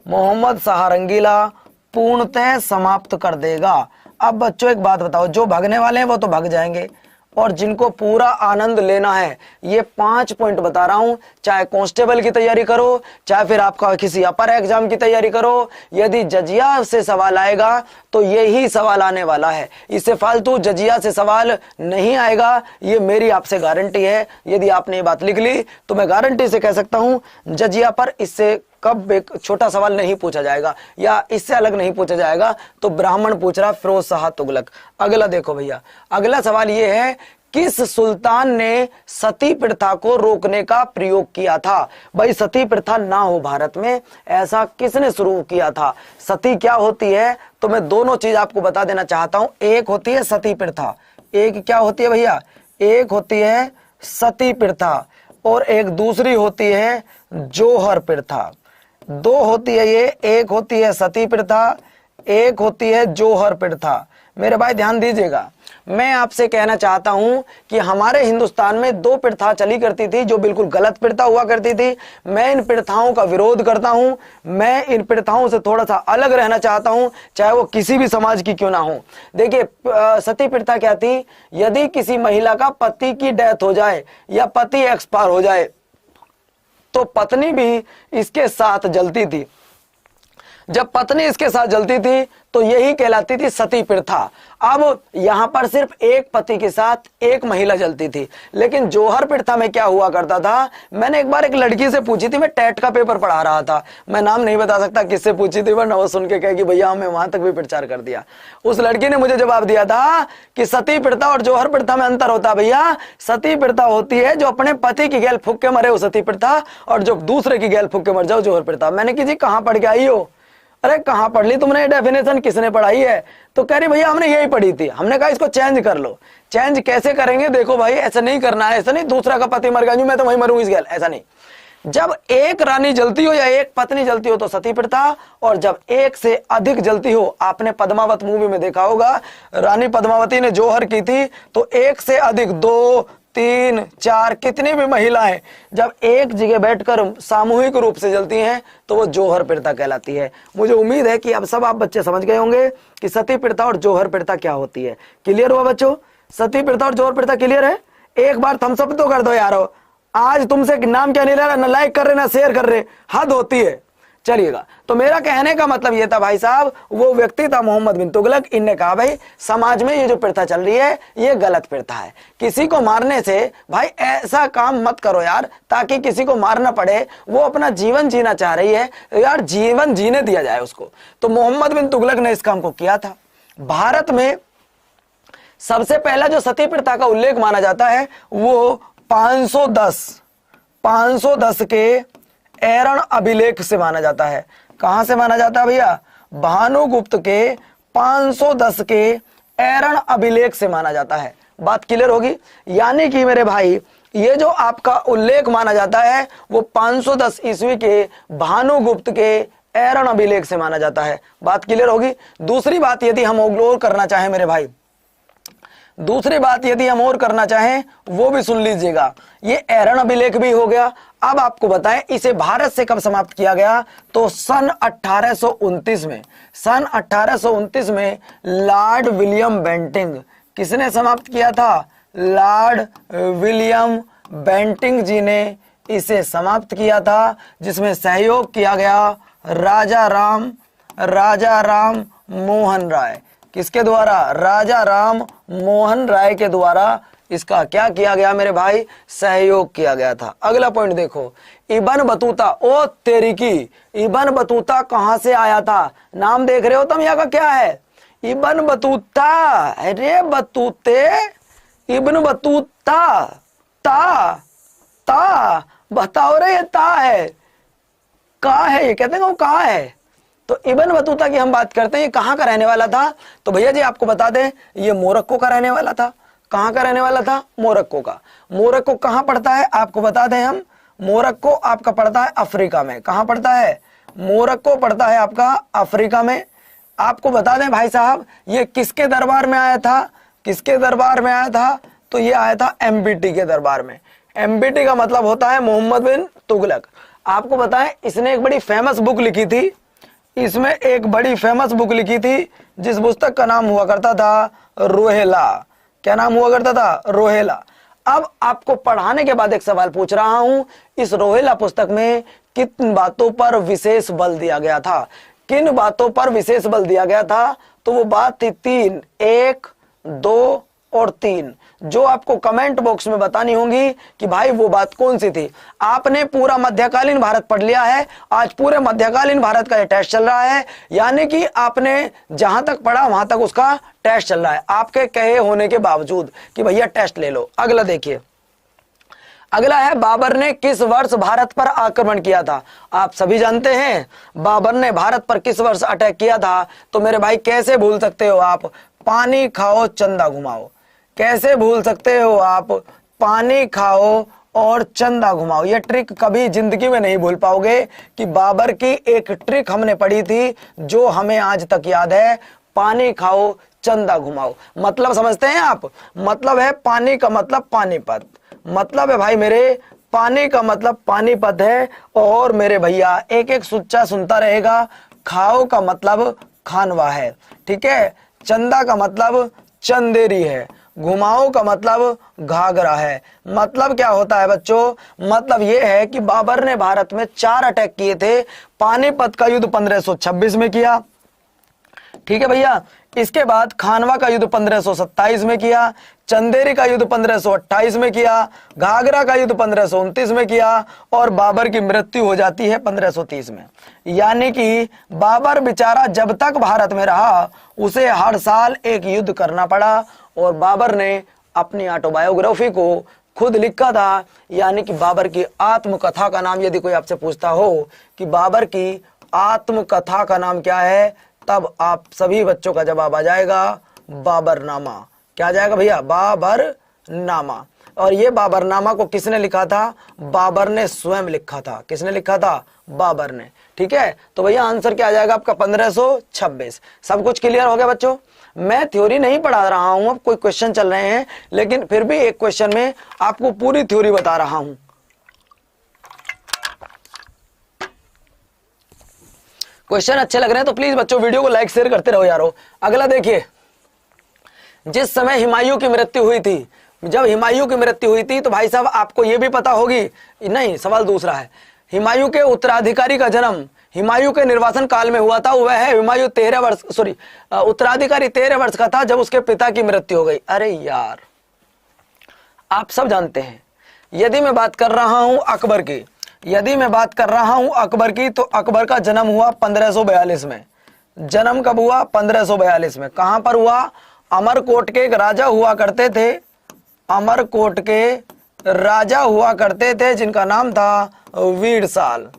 मोहम्मद शाह रंगीला पूर्णतः समाप्त कर देगा। अब बच्चों एक बात बताओ, जो भागने वाले हैं वो तो भाग जाएंगे और जिनको पूरा आनंद लेना है, ये 5 पॉइंट बता रहा हूं, चाहे कांस्टेबल की तैयारी करो, चाहे फिर आपका किसी अपर एग्जाम की तैयारी करो, यदि जजिया से सवाल आएगा तो यही सवाल आने वाला है, इससे फालतू जजिया से सवाल नहीं आएगा, ये मेरी आपसे गारंटी है। यदि आपने ये बात लिख ली तो मैं गारंटी से कह सकता हूं जजिया पर इससे कब एक छोटा सवाल नहीं पूछा जाएगा या इससे अलग नहीं पूछा जाएगा। तो ब्राह्मण पूछ रहा फिरोज शाह तुगलक। अगला देखो भैया, अगला सवाल ये है, किस सुल्तान ने सती प्रथा को रोकने का प्रयोग किया था? भाई सती प्रथा ना हो भारत में, ऐसा किसने शुरू किया था? सती क्या होती है तो मैं दोनों चीज आपको बता देना चाहता हूं। एक होती है सती प्रथा, एक क्या होती है भैया, एक होती है सती प्रथा और एक दूसरी होती है जौहर प्रथा। दो होती है ये, एक होती है सती प्रथा, एक होती है जौहर प्रथा। मेरे भाई ध्यान दीजिएगा, मैं आपसे कहना चाहता हूं कि हमारे हिंदुस्तान में 2 प्रथा चली करती थी जो बिल्कुल गलत प्रथा हुआ करती थी। मैं इन प्रथाओं का विरोध करता हूं, मैं इन प्रथाओं से थोड़ा सा अलग रहना चाहता हूं, चाहे वो किसी भी समाज की क्यों ना हो। देखिए सती प्रथा क्या थी, यदि किसी महिला का पति की डेथ हो जाए या पति एक्सपायर हो जाए तो पत्नी भी इसके साथ जलती थी। जब पत्नी इसके साथ जलती थी तो यही कहलाती थी सती प्रथा। अब यहां पर सिर्फ एक पति के साथ एक महिला जलती थी। लेकिन जौहर प्रथा में क्या हुआ करता था, मैंने एक बार एक लड़की से पूछी थी, मैं टेट का पेपर पढ़ा रहा था, मैं नाम नहीं बता सकता किससे पूछी थी, वरना वो सुन के कहेगी भैया हमें वहां तक भी प्रचार कर दिया। उस लड़की ने मुझे जवाब दिया था कि सती प्रथा और जौहर प्रथा में अंतर होता है भैया। सती प्रथा होती है जो अपने पति की गैल फूक के मरे हो सती प्रथा, और जो दूसरे की गैल फूक के मर जाओ जौहर प्रथा। मैंने कि जी कहां पढ़ के आई हो? अरे कहां पढ़ ली तुमने, ये डेफिनेशन किसने पढ़ाई है? तो कह रही भैया हमने यही पढ़ी थी। हमने कहा इसको चेंज कर लो। चेंज कैसे करेंगे? देखो भाई ऐसा नहीं करना है, ऐसा नहीं दूसरा का पति मर गया मैं तो वहीं मरूंगी इस गैल, ऐसा नहीं। जब एक रानी जलती हो या एक पत्नी जलती हो तो सती प्रथा, और जब एक से अधिक जलती हो, आपने पद्मावत मूवी में देखा होगा, रानी पद्मावती ने जौहर की थी तो एक से अधिक 2, 3, 4 कितनी भी महिलाएं जब एक जगह बैठकर सामूहिक रूप से जलती हैं तो वो जौहर प्रथा कहलाती है। मुझे उम्मीद है कि अब सब आप बच्चे समझ गए होंगे कि सती प्रथा और जौहर प्रथा क्या होती है। क्लियर हुआ बच्चों? सती प्रथा और जौहर प्रथा क्लियर है? एक बार थम्स अप तो कर दो यारो। आज तुमसे नाम क्या नहीं ले रहा, ना लाइक कर रहे ना शेयर कर रहे, हद होती है। चलिएगा, तो मेरा कहने का मतलब यह था भाई साहब, वो व्यक्ति था मोहम्मद बिन तुगलक, इनने कहा भाई समाज में ये जो प्रथा चल रही है ये गलत प्रथा है। किसी को मारने से भाई ऐसा काम मत करो यार, ताकि किसी को मारना पड़े। वो अपना जीवन जीना चाह रही है यार, जीवन जीने दिया जाए उसको। तो मोहम्मद बिन तुगलक ने इस काम को किया था। भारत में सबसे पहला जो सती प्रथा का उल्लेख माना जाता है वो 510 के एरण अभिलेख से माना जाता है। कहां से माना जाता है भैया? भानुगुप्त के 510 के एरण अभिलेख से माना जाता है। बात क्लियर होगी? यानी कि मेरे भाई ये जो आपका उल्लेख माना जाता है वो 510 ईस्वी के भानुगुप्त के एरण अभिलेख से माना जाता है। बात क्लियर होगी? दूसरी बात यदि हम और करना चाहें मेरे भाई, दूसरी बात यदि हम और करना चाहें वो भी सुन लीजिएगा। ये एरण अभिलेख भी हो गया। अब आपको बताएं इसे भारत से कब समाप्त किया गया? तो सन 1829 में। सन 1829 में लॉर्ड विलियम बेंटिंग, किसने समाप्त किया था? लॉर्ड विलियम बेंटिंग जी ने इसे समाप्त किया था, जिसमें सहयोग किया गया राजा राम मोहन राय। किसके द्वारा? राजा राम मोहन राय के द्वारा इसका क्या किया गया मेरे भाई? सहयोग किया गया था। अगला पॉइंट देखो, इब्न बतूता। ओ तेरी की, इब्न बतूता कहां से आया था? नाम देख रहे हो तुम यहाँ का क्या है? Ibn Battuta. अरे बतूते, इब्न बतूता, ता बताओ रे, ये ता है, कहाँ है? ये कहते हैं वो कहाँ है? तो इब्न बतूता की हम बात करते हैं, ये कहाँ का रहने वाला था? तो भैया जी आपको बता दें ये मोरक्को का रहने वाला था। कहाँ का रहने वाला था? मोरक्को का। मोरक्को कहाँ पड़ता है आपको बता दें हम? मोरक्को आपका पड़ता है अफ्रीका में। कहाँ पड़ता है? मोरक्को पड़ता है आपका अफ्रीका में। आपको बता दें भाई साहब, ये किसके दरबार में आया था, किसके दरबार में आया था, तो ये आया था एमबीटी के दरबार में। एमबीटी का मतलब होता है मोहम्मद बिन तुगलक। आपको बताएं इसने एक बड़ी फेमस बुक लिखी थी, इसमें एक बड़ी फेमस बुक लिखी थी जिस पुस्तक का नाम हुआ करता था रोहेला। क्या नाम हुआ करता था? रोहेला। अब आपको पढ़ाने के बाद एक सवाल पूछ रहा हूं, इस रोहेला पुस्तक में किन बातों पर विशेष बल दिया गया था? किन बातों पर विशेष बल दिया गया था? तो वो बात थी 3, 1, 2 और 3, जो आपको कमेंट बॉक्स में बतानी होंगी कि भाई वो बात कौन सी थी। आपने पूरा मध्यकालीन भारत पढ़ लिया है, आज पूरे मध्यकालीन भारत का ये टेस्ट चल रहा है, यानी कि आपने जहां तक पढ़ा वहां तक उसका टेस्ट चल रहा है, आपके कहे होने के बावजूद कि भैया टेस्ट ले लो। अगला देखिए, अगला है बाबर ने किस वर्ष भारत पर आक्रमण किया था? आप सभी जानते हैं बाबर ने भारत पर किस वर्ष अटैक किया था। तो मेरे भाई कैसे भूल सकते हो आप, पानी खाओ चंदा घुमाओ। कैसे भूल सकते हो आप, पानी खाओ और चंदा घुमाओ। ये ट्रिक कभी जिंदगी में नहीं भूल पाओगे कि बाबर की एक ट्रिक हमने पढ़ी थी जो हमें आज तक याद है, पानी खाओ चंदा घुमाओ। मतलब समझते हैं आप, मतलब है पानी का मतलब पानीपत, मतलब है भाई मेरे पानी का मतलब पानीपत है। और मेरे भैया एक एक सुच्चा सुनता रहेगा, खाओ का मतलब खानवा है, ठीक है, चंदा का मतलब चंदेरी है, घुमाओ का मतलब घाघरा है। मतलब क्या होता है बच्चों, मतलब यह है कि बाबर ने भारत में 4 अटैक किए थे। पानीपत का युद्ध 1526 में किया, ठीक है भैया, इसके बाद खानवा का युद्ध 1527 में किया, चंदेरी का युद्ध 1528 में किया, घाघरा का युद्ध 1529 में किया और बाबर की मृत्यु हो जाती है 1530 में। यानी कि बाबर बेचारा जब तक भारत में रहा उसे हर साल एक युद्ध करना पड़ा और बाबर ने अपनी ऑटोबायोग्राफी को खुद लिखा था। यानी कि बाबर की आत्मकथा का नाम यदि कोई आपसे पूछता हो कि बाबर की आत्मकथा का नाम क्या है, तब आप सभी बच्चों का जवाब आ जाएगा बाबरनामा। क्या आ जाएगा भैया? बाबरनामा। और ये बाबरनामा को किसने लिखा था? बाबर ने स्वयं लिखा था। किसने लिखा था? बाबर ने, ठीक है। तो भैया आंसर क्या आ जाएगा आपका? 1526। सब कुछ क्लियर हो गया बच्चों? मैं थ्योरी नहीं पढ़ा रहा हूं, अब कोई क्वेश्चन चल रहे हैं, लेकिन फिर भी एक क्वेश्चन में आपको पूरी थ्योरी बता रहा हूं। क्वेश्चन अच्छे लग रहे हैं तो प्लीज बच्चों वीडियो को लाइक शेयर करते रहो यारो। अगला देखिए, जिस समय हुमायूं की मृत्यु हुई थी, जब हुमायूं की मृत्यु हुई थी तो भाई साहब आपको यह भी पता होगी, नहीं सवाल दूसरा है, हुमायूं के उत्तराधिकारी का जन्म हुमायूं के निर्वासन काल में हुआ था। वह है हुमायूं 13 वर्ष, सॉरी उत्तराधिकारी 13 वर्ष का था जब उसके पिता की मृत्यु हो गई। अरे यार आप सब जानते हैं, यदि मैं बात कर रहा हूं अकबर की, यदि मैं बात कर रहा हूं अकबर की, तो अकबर का जन्म हुआ 1542 में। जन्म कब हुआ? 1542 में। कहां पर हुआ? अमरकोट के एक राजा हुआ करते थे, अमरकोट के राजा हुआ करते थे जिनका नाम था वीरसाल।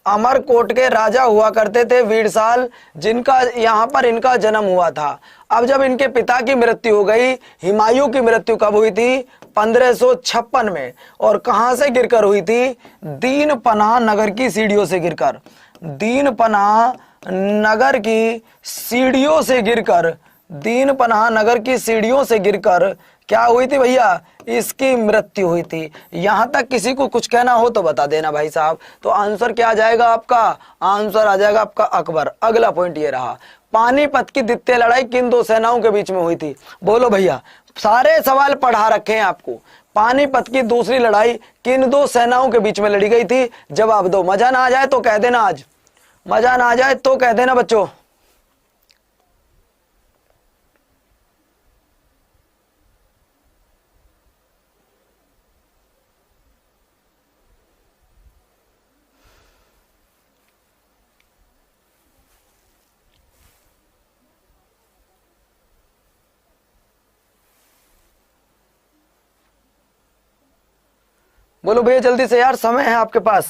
अमरकोट के राजा हुआ करते थे वीरसाल, जिनका यहां पर इनका जन्म हुआ था। अब जब इनके पिता की मृत्यु हो गई, हुमायूं की मृत्यु कब हुई थी? 1556 में। और कहां से गिरकर हुई थी? दीन पनाह नगर की सीढ़ियों से गिरकर, दीन पनाह नगर की सीढ़ियों से गिरकर, दीन पनाह नगर की सीढ़ियों से गिरकर क्या हुई थी भैया? इसकी मृत्यु हुई थी। यहां तक किसी को कुछ कहना हो तो बता देना भाई साहब। तो आंसर क्या आ जाएगा आपका? आंसर आ जाएगा आपका अकबर। अगला पॉइंट ये रहा, पानीपत की द्वितीय लड़ाई किन 2 सेनाओं के बीच में हुई थी? बोलो भैया, सारे सवाल पढ़ा रखे हैं आपको। पानीपत की दूसरी लड़ाई किन 2 सेनाओं के बीच में लड़ी गई थी? जवाब दो। मजा ना आ जाए तो कह देना, आज मजा ना आ जाए तो कह देना बच्चों। बोलो भैया जल्दी से यार, समय है आपके पास।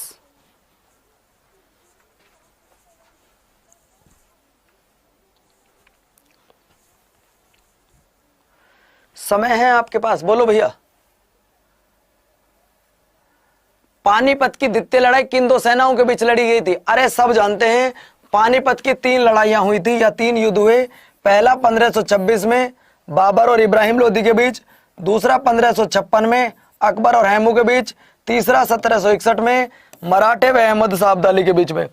समय है आपके पास, बोलो भैया। पानीपत की द्वितीय लड़ाई किन 2 सेनाओं के बीच लड़ी गई थी? अरे सब जानते हैं पानीपत की 3 लड़ाइयां हुई थी या 3 युद्ध हुए। पहला 1526 में बाबर और इब्राहिम लोदी के बीच, दूसरा 1556 में अकबर और हैमू के बीच, तीसरा 1761 में मराठे व अहमद शाह अब्दाली के बीच में।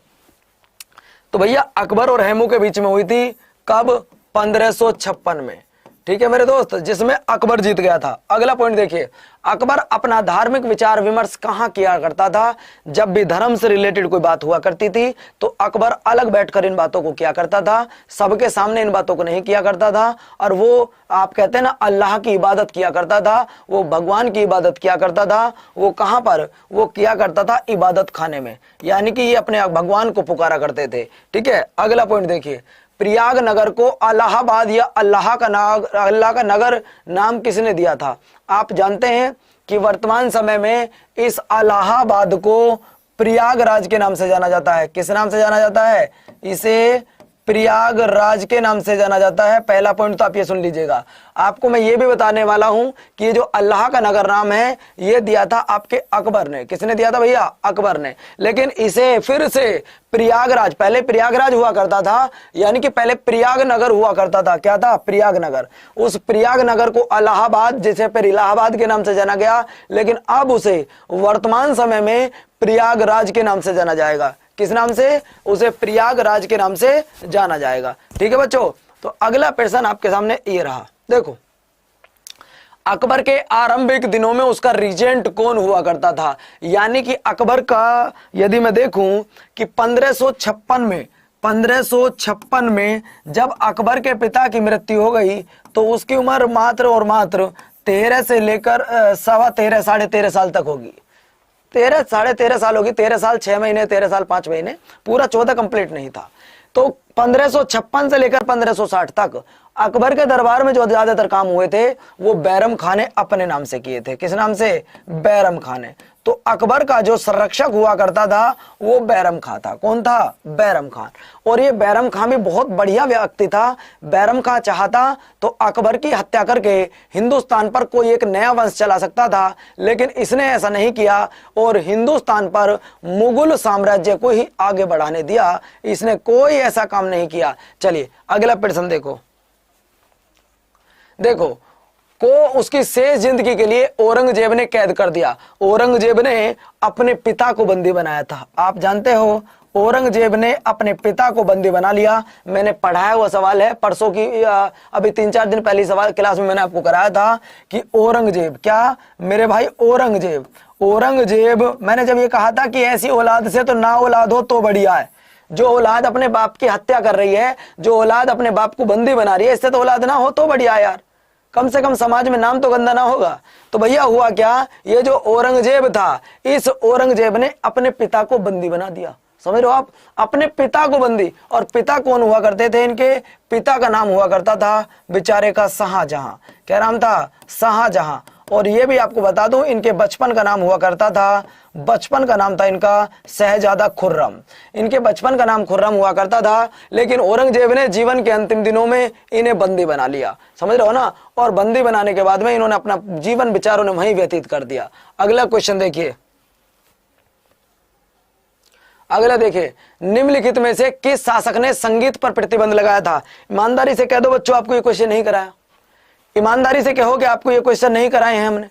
तो भैया अकबर और हैमू के बीच में हुई थी कब? 1556 में। ठीक है मेरे दोस्त, जिसमें अकबर जीत गया था। अगला पॉइंट देखिए, अकबर अपना धार्मिक विचार विमर्श कहाँ किया करता था? जब भी धर्म से रिलेटेड कोई बात हुआ करती थी तो अकबर अलग बैठकर इन बातों को किया करता था, सबके सामने इन बातों को नहीं किया करता था। और वो आप कहते हैं ना अल्लाह की इबादत किया करता था, वो भगवान की इबादत किया करता था। वो कहाँ पर? वो किया करता था इबादत खाने में, यानी कि ये अपने भगवान को पुकारा करते थे। ठीक है, अगला पॉइंट देखिए, प्रयाग नगर को इलाहाबाद या अल्लाह का नगर नाम किसने दिया था? आप जानते हैं कि वर्तमान समय में इस इलाहाबाद को प्रयागराज के नाम से जाना जाता है। किस नाम से जाना जाता है? इसे प्रयागराज के नाम से जाना जाता है। पहला पॉइंट तो आप ये सुन लीजिएगा। आपको मैं ये भी बताने वाला हूं कि ये जो अल्लाह का नगर नाम है ये दिया था आपके अकबर ने। किसने दिया था भैया? अकबर ने। लेकिन इसे फिर से प्रयागराज, पहले प्रयागराज हुआ करता था, यानी कि पहले प्रयाग नगर हुआ करता था। क्या था? प्रयाग नगर। उस प्रयाग नगर को इलाहाबाद, जिसे फिर इलाहाबाद के नाम से जाना गया, लेकिन अब उसे वर्तमान समय में प्रयागराज के नाम से जाना जाएगा। किस नाम से? उसे प्रयागराज के नाम से जाना जाएगा। ठीक है बच्चों, तो अगला प्रश्न आपके सामने ये रहा। देखो, अकबर के आरंभिक दिनों में उसका रीजेंट कौन हुआ करता था? यानी कि अकबर का यदि मैं देखूं कि 1556 में जब अकबर के पिता की मृत्यु हो गई तो उसकी उम्र मात्र और मात्र 13 से लेकर 13.25 साढ़े 13 साल तक होगी। 13 साढ़े 13 साल होगी। 13 साल 6 महीने, 13 साल 5 महीने, पूरा 14 कंप्लीट नहीं था। तो 1556 से लेकर 1560 तक अकबर के दरबार में जो ज्यादातर काम हुए थे वो बैरम खान ने अपने नाम से किए थे। किस नाम से? बैरम खान ने। तो अकबर का जो संरक्षक हुआ करता था वो बैरम खां था। कौन था? बैरम खान। और ये बैरम खां भी बहुत बढ़िया व्यक्ति था। बैरम खां चाहता तो अकबर की हत्या करके हिंदुस्तान पर कोई एक नया वंश चला सकता था, लेकिन इसने ऐसा नहीं किया और हिंदुस्तान पर मुगल साम्राज्य को ही आगे बढ़ाने दिया। इसने कोई ऐसा काम नहीं किया। चलिए अगला प्रश्न देखो, को उसकी शेष जिंदगी के लिए औरंगजेब ने कैद कर दिया। औरंगजेब ने अपने पिता को बंदी बनाया था। आप जानते हो औरंगजेब ने अपने पिता को बंदी बना लिया। मैंने पढ़ाया हुआ सवाल है, परसों की अभी 3-4 दिन पहले सवाल क्लास में मैंने आपको कराया था कि औरंगजेब, क्या मेरे भाई? औरंगजेब मैंने जब ये कहा था कि ऐसी औलाद से तो ना औलाद हो तो बढ़िया है। जो औलाद अपने बाप की हत्या कर रही है, जो औलाद अपने बाप को बंदी बना रही है, इससे तो औलाद ना हो तो बढ़िया यार, कम से कम समाज में नाम तो गंदा ना होगा। तो भैया हुआ क्या, ये जो औरंगजेब था, इस औरंगजेब ने अपने पिता को बंदी बना दिया। समझ रहे हो आप? अपने पिता को बंदी। और पिता कौन हुआ करते थे? इनके पिता का नाम हुआ करता था बेचारे का शाहजहां। क्या नाम था? शाहजहां। और ये भी आपको बता दूं, इनके बचपन का नाम हुआ करता था, बचपन का नाम था इनका शहजादा खुर्रम। इनके बचपन का नाम खुर्रम हुआ करता था, लेकिन औरंगजेब ने जीवन के अंतिम दिनों में इन्हें बंदी बना लिया। समझ रहे हो ना? और बंदी बनाने के बाद में इन्होंने अपना जीवन बेचारों ने वहीं व्यतीत कर दिया। अगला क्वेश्चन देखिए, अगला देखिए, निम्नलिखित में से किस शासक ने संगीत पर प्रतिबंध लगाया था? ईमानदारी से कह दो बच्चों, आपको ये क्वेश्चन नहीं कराया। ईमानदारी से कहो कि आपको ये क्वेश्चन नहीं कराए हैं हमने।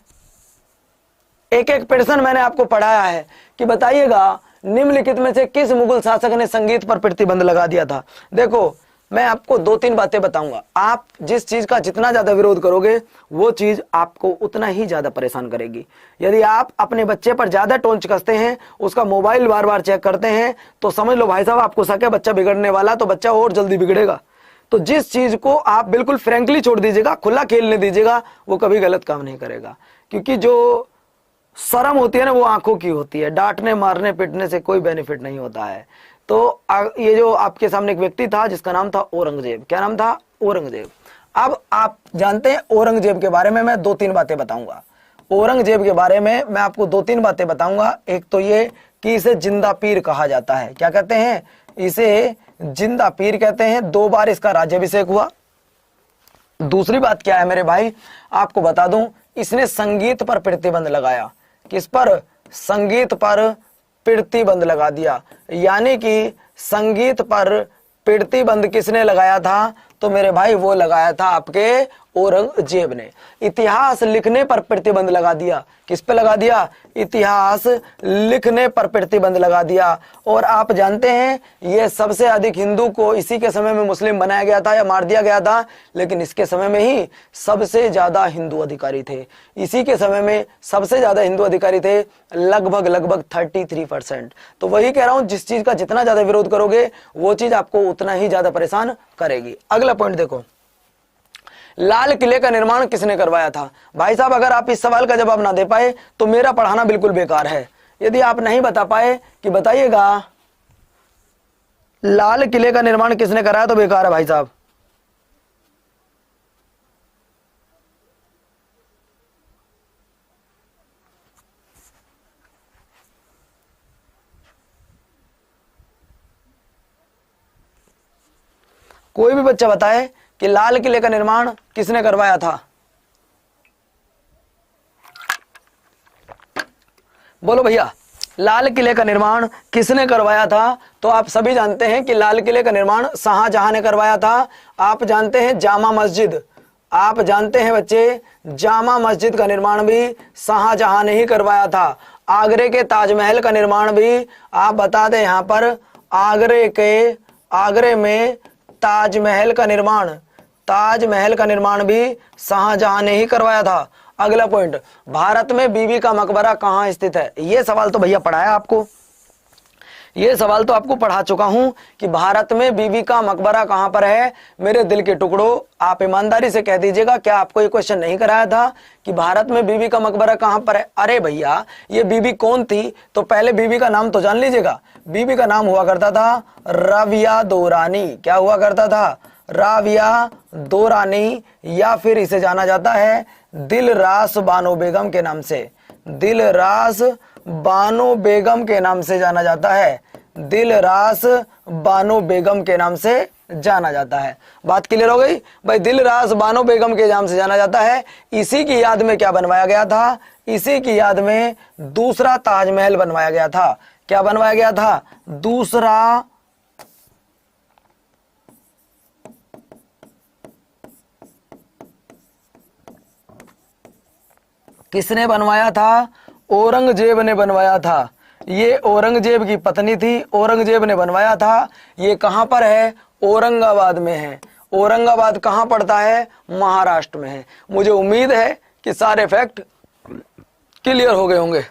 एक एक प्रश्न मैंने आपको पढ़ाया है कि बताइएगा निम्नलिखित में से किस मुगल शासक ने संगीत पर प्रतिबंध लगा दिया था। देखो मैं आपको 2-3 बातें बताऊंगा। आप जिस चीज का जितना ज्यादा विरोध करोगे वो चीज आपको उतना ही ज्यादा परेशान करेगी। यदि आप अपने बच्चे पर ज्यादा टोंच कसते हैं, उसका मोबाइल बार बार चेक करते हैं, तो समझ लो भाई साहब आपको शक है बच्चा बिगड़ने वाला, तो बच्चा और जल्दी बिगड़ेगा। तो जिस चीज को आप बिल्कुल फ्रैंकली छोड़ दीजिएगा, खुला खेलने दीजिएगा, वो कभी गलत काम नहीं करेगा। क्योंकि जो शर्म होती है ना वो आंखों की होती है, डांटने मारने पीटने से कोई बेनिफिट नहीं होता है। तो ये जो आपके सामने एक व्यक्ति था जिसका नाम था औरंगजेब। क्या नाम था? औरंगजेब। अब आप जानते हैं औरंगजेब के बारे में मैं 2-3 बातें बताऊंगा। औरंगजेब के बारे में मैं आपको 2-3 बातें बताऊंगा। एक तो ये कि इसे जिंदा पीर कहा जाता है। क्या कहते हैं? इसे जिंदा पीर कहते हैं। 2 बार इसका राज्याभिषेक हुआ। दूसरी बात क्या है मेरे भाई, आपको बता दूं, इसने संगीत पर प्रतिबंध लगाया। किस पर? संगीत पर प्रतिबंध लगा दिया। यानी कि संगीत पर प्रतिबंध किसने लगाया था? तो मेरे भाई वो लगाया था आपके औरंगजेब ने। इतिहास लिखने पर प्रतिबंध लगा दिया। किस पे लगा दिया? इतिहास लिखने पर प्रतिबंध लगा दिया। और आप जानते हैं ये सबसे अधिक हिंदू को इसी के समय में मुस्लिम बनाया गया था या मार दिया गया था, लेकिन इसके समय में ही सबसे ज्यादा हिंदू अधिकारी थे। इसी के समय में सबसे ज्यादा हिंदू अधिकारी थे, लगभग 33%। तो वही कह रहा हूं, जिस चीज का जितना ज्यादा विरोध करोगे वो चीज आपको उतना ही ज्यादा परेशान करेगी। अगला पॉइंट देखो, लाल किले का निर्माण किसने करवाया था? भाई साहब अगर आप इस सवाल का जवाब ना दे पाए तो मेरा पढ़ाना बिल्कुल बेकार है। यदि आप नहीं बता पाए कि बताइएगा लाल किले का निर्माण किसने कराया तो बेकार है भाई साहब। कोई भी बच्चा बताए कि लाल किले का निर्माण किसने करवाया था? बोलो भैया, लाल किले का निर्माण किसने करवाया था? तो आप सभी जानते हैं कि लाल किले का निर्माण शाहजहां ने करवाया था। आप जानते हैं जामा मस्जिद, आप जानते हैं बच्चे जामा मस्जिद का निर्माण भी शाहजहां ने ही करवाया था। आगरे के ताजमहल का निर्माण भी आप बता दें, यहां पर आगरे में ताजमहल का निर्माण भी शाहजहां ने ही करवाया था। अगला पॉइंट, भारत में बीबी का मकबरा कहां स्थित है? ये सवाल तो भैया पढ़ाया आपको, ये सवाल तो आपको पढ़ा चुका हूं कि भारत में बीबी का मकबरा कहां पर है। मेरे दिल के टुकड़ों, आप ईमानदारी से कह दीजिएगा, क्या आपको ये क्वेश्चन नहीं कराया था कि भारत में बीबी का मकबरा कहां पर है? अरे भैया ये बीबी कौन थी? तो पहले बीबी का नाम तो जान लीजिएगा। बीबी का नाम हुआ करता था राबिया दौरानी। क्या हुआ करता था? राबिया दौरानी, या फिर इसे जाना जाता है दिलरास बानो बेगम के नाम से। दिलरास बानो बेगम के नाम से जाना जाता है। दिलरास बानो बेगम के नाम से जाना जाता है। बात क्लियर हो गई भाई? दिलरास बानो बेगम के नाम से जाना जाता है। इसी की याद में क्या बनवाया गया था? इसी की याद में दूसरा ताजमहल बनवाया गया था। क्या बनवाया गया था? दूसरा किसने बनवाया था? औरंगजेब ने बनवाया था। ये औरंगजेब की पत्नी थी, औरंगजेब ने बनवाया था। ये कहां पर है? औरंगाबाद में है। औरंगाबाद कहां पड़ता है? महाराष्ट्र में है। मुझे उम्मीद है कि सारे फैक्ट क्लियर हो गए होंगे।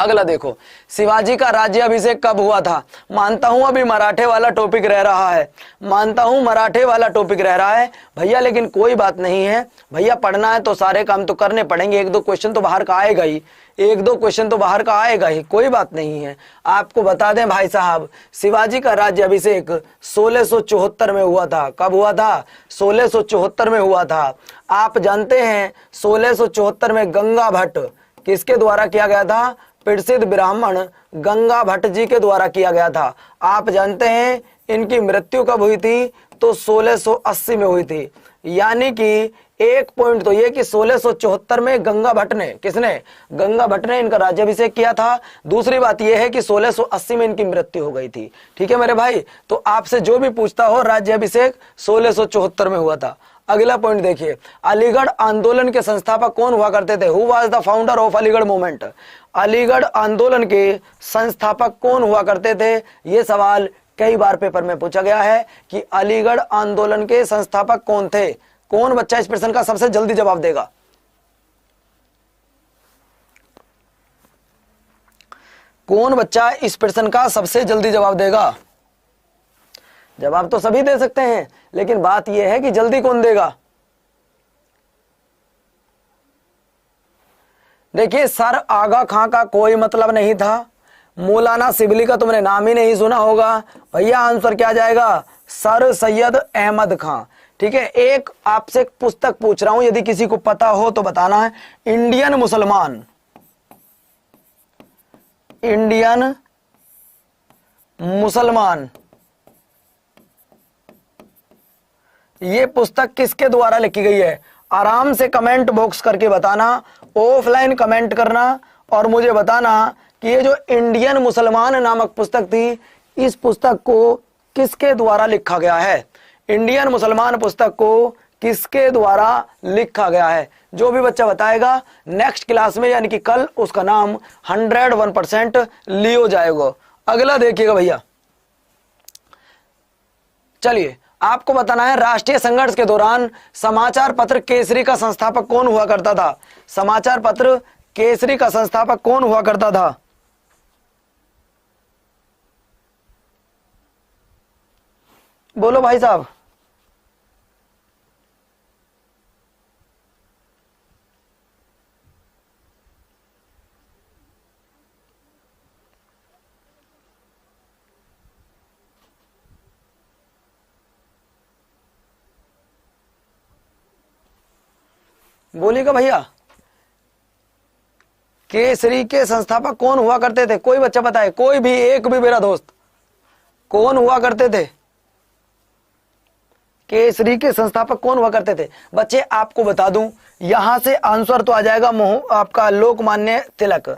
अगला देखो, शिवाजी का राज्याभिषेक कब हुआ था? मानता हूं अभी मराठे वाला टॉपिक रह रहा है, मानता हूं मराठे वाला टॉपिक रह रहा है भैया, लेकिन कोई बात नहीं है भैया, पढ़ना है तो सारे काम तो करने पड़ेंगे। एक दो क्वेश्चन तो बाहर का आएगा ही, एक दो क्वेश्चन तो बाहर का आएगा ही, कोई बात नहीं है। आपको बता दें भाई साहब, शिवाजी का राज्याभिषेक 1674 में हुआ था। कब हुआ था? 1674 में हुआ था। आप जानते हैं 1674 में गंगा भट्ट किसके द्वारा किया गया था? प्रसिद्ध ब्राह्मण गंगा भट्ट जी के द्वारा किया गया था। आप जानते हैं इनकी मृत्यु कब हुई थी? तो 1680 में हुई थी। यानी कि एक पॉइंट तो ये कि 1674 में गंगा भट्ट ने, किसने? गंगा भट्ट ने इनका राज्याभिषेक किया था। दूसरी बात यह है कि 1680 में इनकी मृत्यु हो गई थी। ठीक है मेरे भाई, तो आपसे जो भी पूछता हो राज्याभिषेक 1674 में हुआ था। अगला पॉइंट देखिए, अलीगढ़ आंदोलन के संस्थापक कौन हुआ करते थे? Who was the founder of Aligarh movement? Aligarh आंदोलन के संस्थापक कौन हुआ करते थे? यह सवाल कई बार पेपर में पूछा गया है कि अलीगढ़ आंदोलन के संस्थापक कौन थे। कौन बच्चा इस प्रश्न का सबसे जल्दी जवाब देगा? कौन बच्चा इस प्रश्न का सबसे जल्दी जवाब देगा? जवाब तो सभी दे सकते हैं, लेकिन बात यह है कि जल्दी कौन देगा। देखिए, सर आगा खां का कोई मतलब नहीं था। मौलाना शिबली का तुमने नाम ही नहीं सुना होगा। भैया आंसर क्या जाएगा? सर सैयद अहमद खां। ठीक है, एक आपसे पुस्तक पूछ रहा हूं, यदि किसी को पता हो तो बताना है। इंडियन मुसलमान, इंडियन मुसलमान, ये पुस्तक किसके द्वारा लिखी गई है? आराम से कमेंट बॉक्स करके बताना, ऑफलाइन कमेंट करना और मुझे बताना कि ये जो इंडियन मुसलमान नामक पुस्तक थी, इस पुस्तक को किसके द्वारा लिखा गया है? इंडियन मुसलमान पुस्तक को किसके द्वारा लिखा गया है? जो भी बच्चा बताएगा नेक्स्ट क्लास में यानी कि कल उसका नाम 101% लियो जाएगा। अगला देखिएगा भैया, चलिए आपको बताना है राष्ट्रीय संघर्ष के दौरान समाचार पत्र केसरी का संस्थापक कौन हुआ करता था? समाचार पत्र केसरी का संस्थापक कौन हुआ करता था? बोलो भाई साहब। बोलिएगा भैया, केसरी के संस्थापक कौन हुआ करते थे? कोई बच्चा बताए, कोई भी एक भी मेरा दोस्त, कौन हुआ करते थे? केसरी के संस्थापक कौन हुआ करते थे? बच्चे आपको बता दूं, यहां से आंसर तो आ जाएगा आपका लोकमान्य तिलक,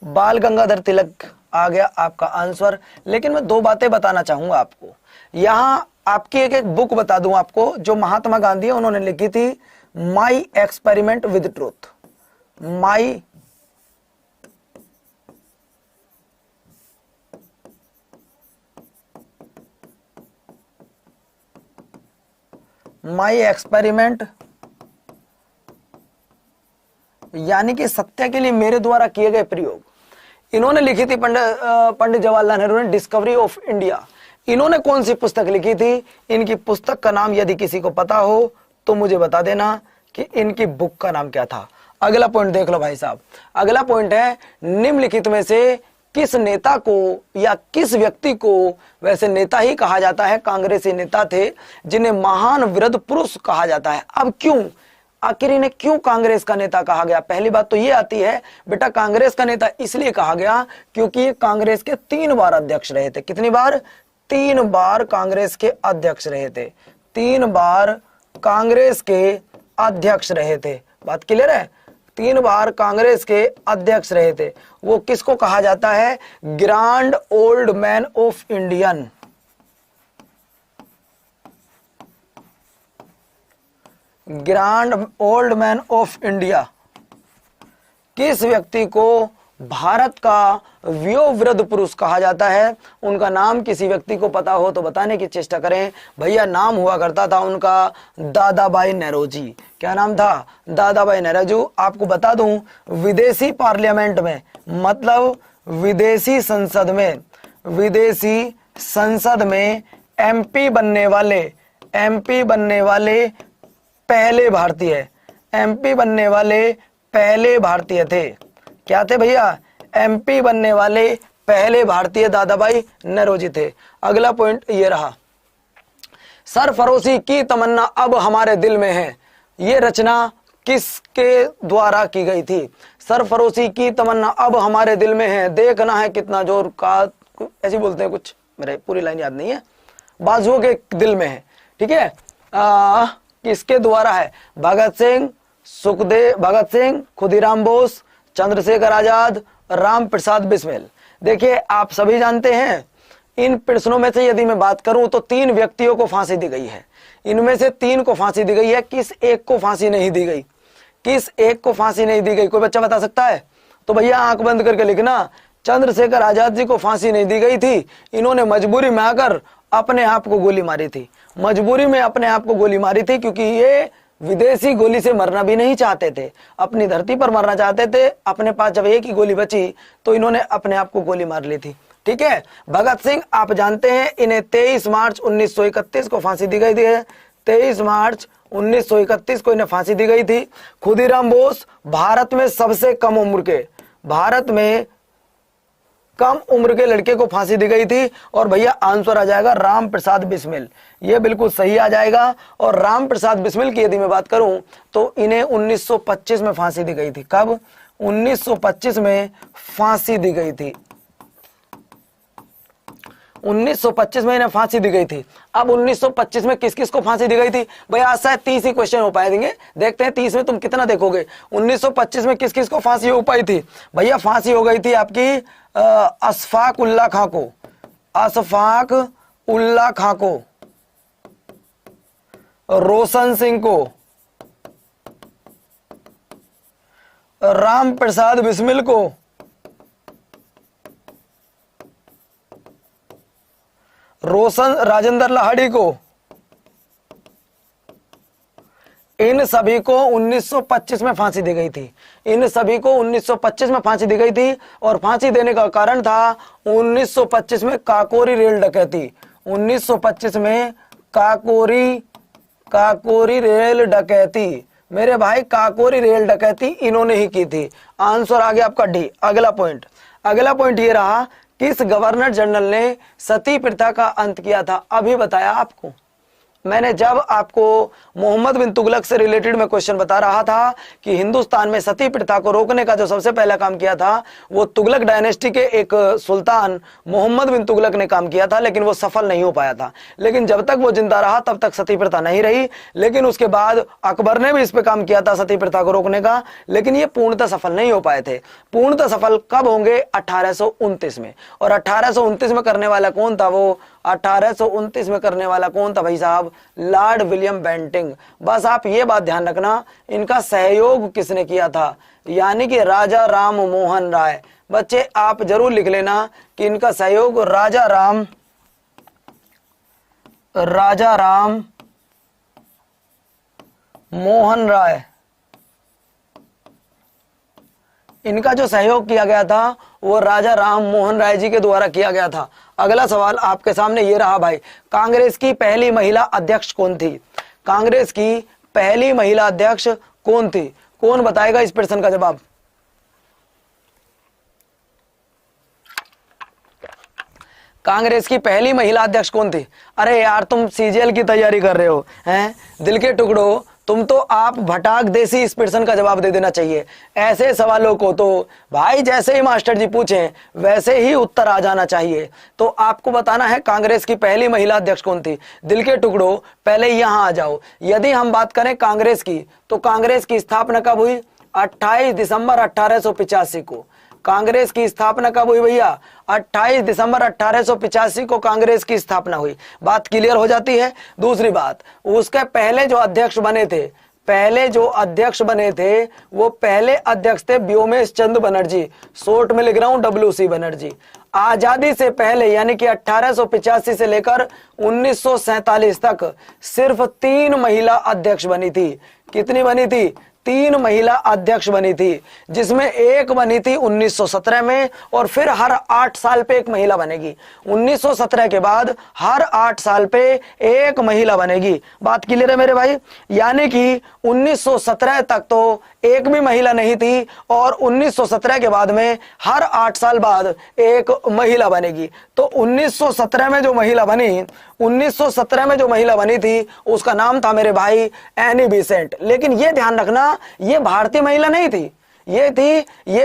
बाल गंगाधर तिलक आ गया आपका आंसर। लेकिन मैं दो बातें बताना चाहूंगा आपको। यहां आपकी एक बुक बता दूं आपको, जो महात्मा गांधी है उन्होंने लिखी थी, my experiment with truth. My experiment यानी कि सत्य के लिए मेरे द्वारा किए गए प्रयोग, इन्होंने लिखी थी पंडित जवाहरलाल नेहरू ने, डिस्कवरी ऑफ इंडिया। इन्होंने कौन सी पुस्तक लिखी थी? इनकी पुस्तक का नाम यदि किसी को पता हो तो मुझे बता देना कि इनकी बुक का नाम क्या था। अगला पॉइंट देख लो भाई साहब, अगला पॉइंट है निम्नलिखित में से किस नेता को या किस व्यक्ति को, वैसे नेता ही कहा जाता है, कांग्रेसी नेता थे जिन्हें महान वृद्ध पुरुष कहा जाता है। अब क्यों, आखिर इन्हें क्यों कांग्रेस का नेता कहा गया? पहली बात तो ये आती है बेटा, कांग्रेस का नेता इसलिए कहा गया क्योंकि ये कांग्रेस के 3 बार अध्यक्ष रहे थे। कितनी बार? 3 बार कांग्रेस के अध्यक्ष रहे थे। 3 बार कांग्रेस के अध्यक्ष रहे थे। बात क्लियर है? 3 बार कांग्रेस के अध्यक्ष रहे थे। वो किसको कहा जाता है? Grand old man of Indian. Grand old man of India. किस व्यक्ति को भारत का वयोवृद्ध पुरुष कहा जाता है? उनका नाम किसी व्यक्ति को पता हो तो बताने की चेष्टा करें। भैया नाम हुआ करता था उनका दादाभाई नौरोजी। क्या नाम था? दादाभाई नौरोजी। आपको बता दूं, विदेशी पार्लियामेंट में, मतलब विदेशी संसद में एमपी बनने वाले पहले भारतीय, एमपी बनने वाले पहले भारतीय थे। क्या थे भैया? एमपी बनने वाले पहले भारतीय दादाभाई नौरोजी थे। अगला पॉइंट ये रहा, सरफरोशी की तमन्ना अब हमारे दिल में है। ये रचना किसके द्वारा की गई थी? सरफरोशी की तमन्ना अब हमारे दिल में है, देखना है कितना जोर का, ऐसे बोलते हैं कुछ, मेरे पूरी लाइन याद नहीं है, बाजुओं के दिल में है। ठीक है, किसके द्वारा है? भगत सिंह, खुदीराम बोस, चंद्रशेखर आजाद, राम प्रसाद बिस्मिल। देखिए आप सभी जानते हैं, इन प्रश्नों में से यदि मैं बात करूं तो 3 व्यक्तियों को फांसी दी गई है। इनमें से 3 को फांसी दी गई है, किस एक को फांसी नहीं दी गई? किस एक को फांसी नहीं दी गई? कोई बच्चा बता सकता है? तो भैया आंख बंद करके लिखना, चंद्रशेखर आजाद जी को फांसी नहीं दी गई थी। इन्होंने मजबूरी में आकर अपने आप को गोली मारी थी। मजबूरी में अपने आप को गोली मारी थी क्योंकि ये विदेशी गोली से मरना भी नहीं चाहते थे, अपनी धरती पर मरना चाहते थे। अपने पास जब एक ही गोली बची तो इन्होंने अपने आप को गोली मार ली थी। ठीक है, भगत सिंह आप जानते हैं, इन्हें 23 मार्च 1931 को फांसी दी गई थी। 23 मार्च 1931 को इन्हें फांसी दी गई थी। खुदीराम बोस भारत में सबसे कम उम्र के लड़के को फांसी दी गई थी। और भैया आंसर आ जाएगा राम प्रसाद बिस्मिल, ये बिल्कुल सही आ जाएगा। और राम प्रसाद बिस्मिल की यदि मैं बात करूं तो इन्हें 1925 में फांसी दी गई थी। कब? 1925 में फांसी दी गई थी। 1925 में इन्हें फांसी दी गई थी। अब 1925 में किस किस को फांसी दी गई थी? भैया आज शायद 30 ही क्वेश्चन हो पाएंगे, देखते हैं 30 में तुम कितना देखोगे। 1925 में किस किस को फांसी हो पाई थी? भैया फांसी हो गई थी आपकी अशफाक उल्लाह खां को। अशफाक उल्ला खां को, रोशन सिंह को, राम प्रसाद बिस्मिल को, रोशन राजेंद्र लाहिड़ी को, इन सभी को 1925 में फांसी दी गई थी। इन सभी को 1925 में फांसी दी गई थी और फांसी देने का कारण था 1925 में काकोरी रेल डकैती। 1925 में काकोरी रेल डकैती, मेरे भाई काकोरी रेल डकैती इन्होंने ही की थी। आंसर आ गया आपका डी। अगला पॉइंट ये रहा, किस गवर्नर जनरल ने सती प्रथा का अंत किया था? अभी बताया आपको मैंने, जब आपको मोहम्मद बिन तुगलक से रिलेटेड में क्वेश्चन बता रहा था कि हिंदुस्तान में सती प्रथा को रोकने का जो सबसे पहला काम किया था वो तुगलक डायनेस्टी के एक सुल्तान मोहम्मद बिन तुगलक ने काम किया था, लेकिन वो सफल नहीं हो पाया था। लेकिन जब तक वो जिंदा रहा तब तक सती प्रथा नहीं रही। लेकिन उसके बाद अकबर ने भी इस पे काम किया था सती प्रथा को रोकने का, लेकिन ये पूर्णतः सफल नहीं हो पाए थे। पूर्णतः सफल कब होंगे? 1829 में। और 1829 में करने वाला कौन था? वो 1829 में करने वाला कौन था भाई साहब? Lord William Bentinck. बस आप ये बात ध्यान रखना, इनका सहयोग किसने किया था? यानी कि राजा राम मोहन राय। बच्चे आप जरूर लिख लेना कि इनका सहयोग राजा राम मोहन राय, इनका जो सहयोग किया गया था वो राजा राम मोहन राय जी के द्वारा किया गया था। अगला सवाल आपके सामने ये रहा भाई, कांग्रेस की पहली महिला अध्यक्ष कौन थी? कांग्रेस की पहली महिला अध्यक्ष कौन थी? कौन बताएगा इस प्रश्न का जवाब? कांग्रेस की पहली महिला अध्यक्ष कौन थी? अरे यार तुम सीजीएल की तैयारी कर रहे हो हैं, दिल के टुकड़ों, तुम तो आप भटाक देसी इस प्रश्न का जवाब दे देना चाहिए। ऐसे सवालों को तो भाई जैसे ही मास्टर जी पूछें वैसे ही उत्तर आ जाना चाहिए। तो आपको बताना है कांग्रेस की पहली महिला अध्यक्ष कौन थी। दिल के टुकड़ों पहले यहां आ जाओ। यदि हम बात करें कांग्रेस की, तो कांग्रेस की स्थापना कब हुई? 28 दिसंबर 1885 को। कांग्रेस की स्थापना कब हुई भैया? 28 दिसंबर 1885 को कांग्रेस की स्थापना हुई। बात क्लियर हो जाती है। दूसरी बात, उसके पहले जो अध्यक्ष बने थे वो पहले अध्यक्ष थे व्योमेश चंद्र बनर्जी, शॉर्ट में लिख रहा हूं WC बनर्जी। आजादी से पहले यानी कि 1885 से लेकर 1947 तक सिर्फ 3 महिला अध्यक्ष बनी थी। कितनी बनी थी? 3 महिला अध्यक्ष बनी थी, जिसमें एक बनी थी 1917 में और फिर हर 8 साल पे एक महिला बनेगी। 1917 के बाद हर 8 साल पे एक महिला बनेगी। बात क्लियर है मेरे भाई? यानी कि 1917 तक तो एक भी महिला नहीं थी और 1917 के बाद में हर 8 साल बाद एक महिला बनेगी। तो 1917 में जो महिला बनी थी उसका नाम था मेरे भाई एनी बेसेंट। लेकिन ये ध्यान रखना, ये भारतीय महिला नहीं थी, ये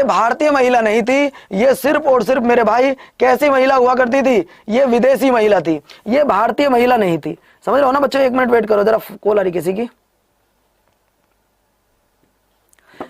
भारतीय महिला नहीं थी। ये सिर्फ और सिर्फ मेरे भाई कैसी महिला हुआ करती थी? ये विदेशी महिला थी, ये भारतीय महिला नहीं थी। समझ रहे हो ना बच्चों? 1 मिनट वेट करो जरा, कॉल आ रही किसी की।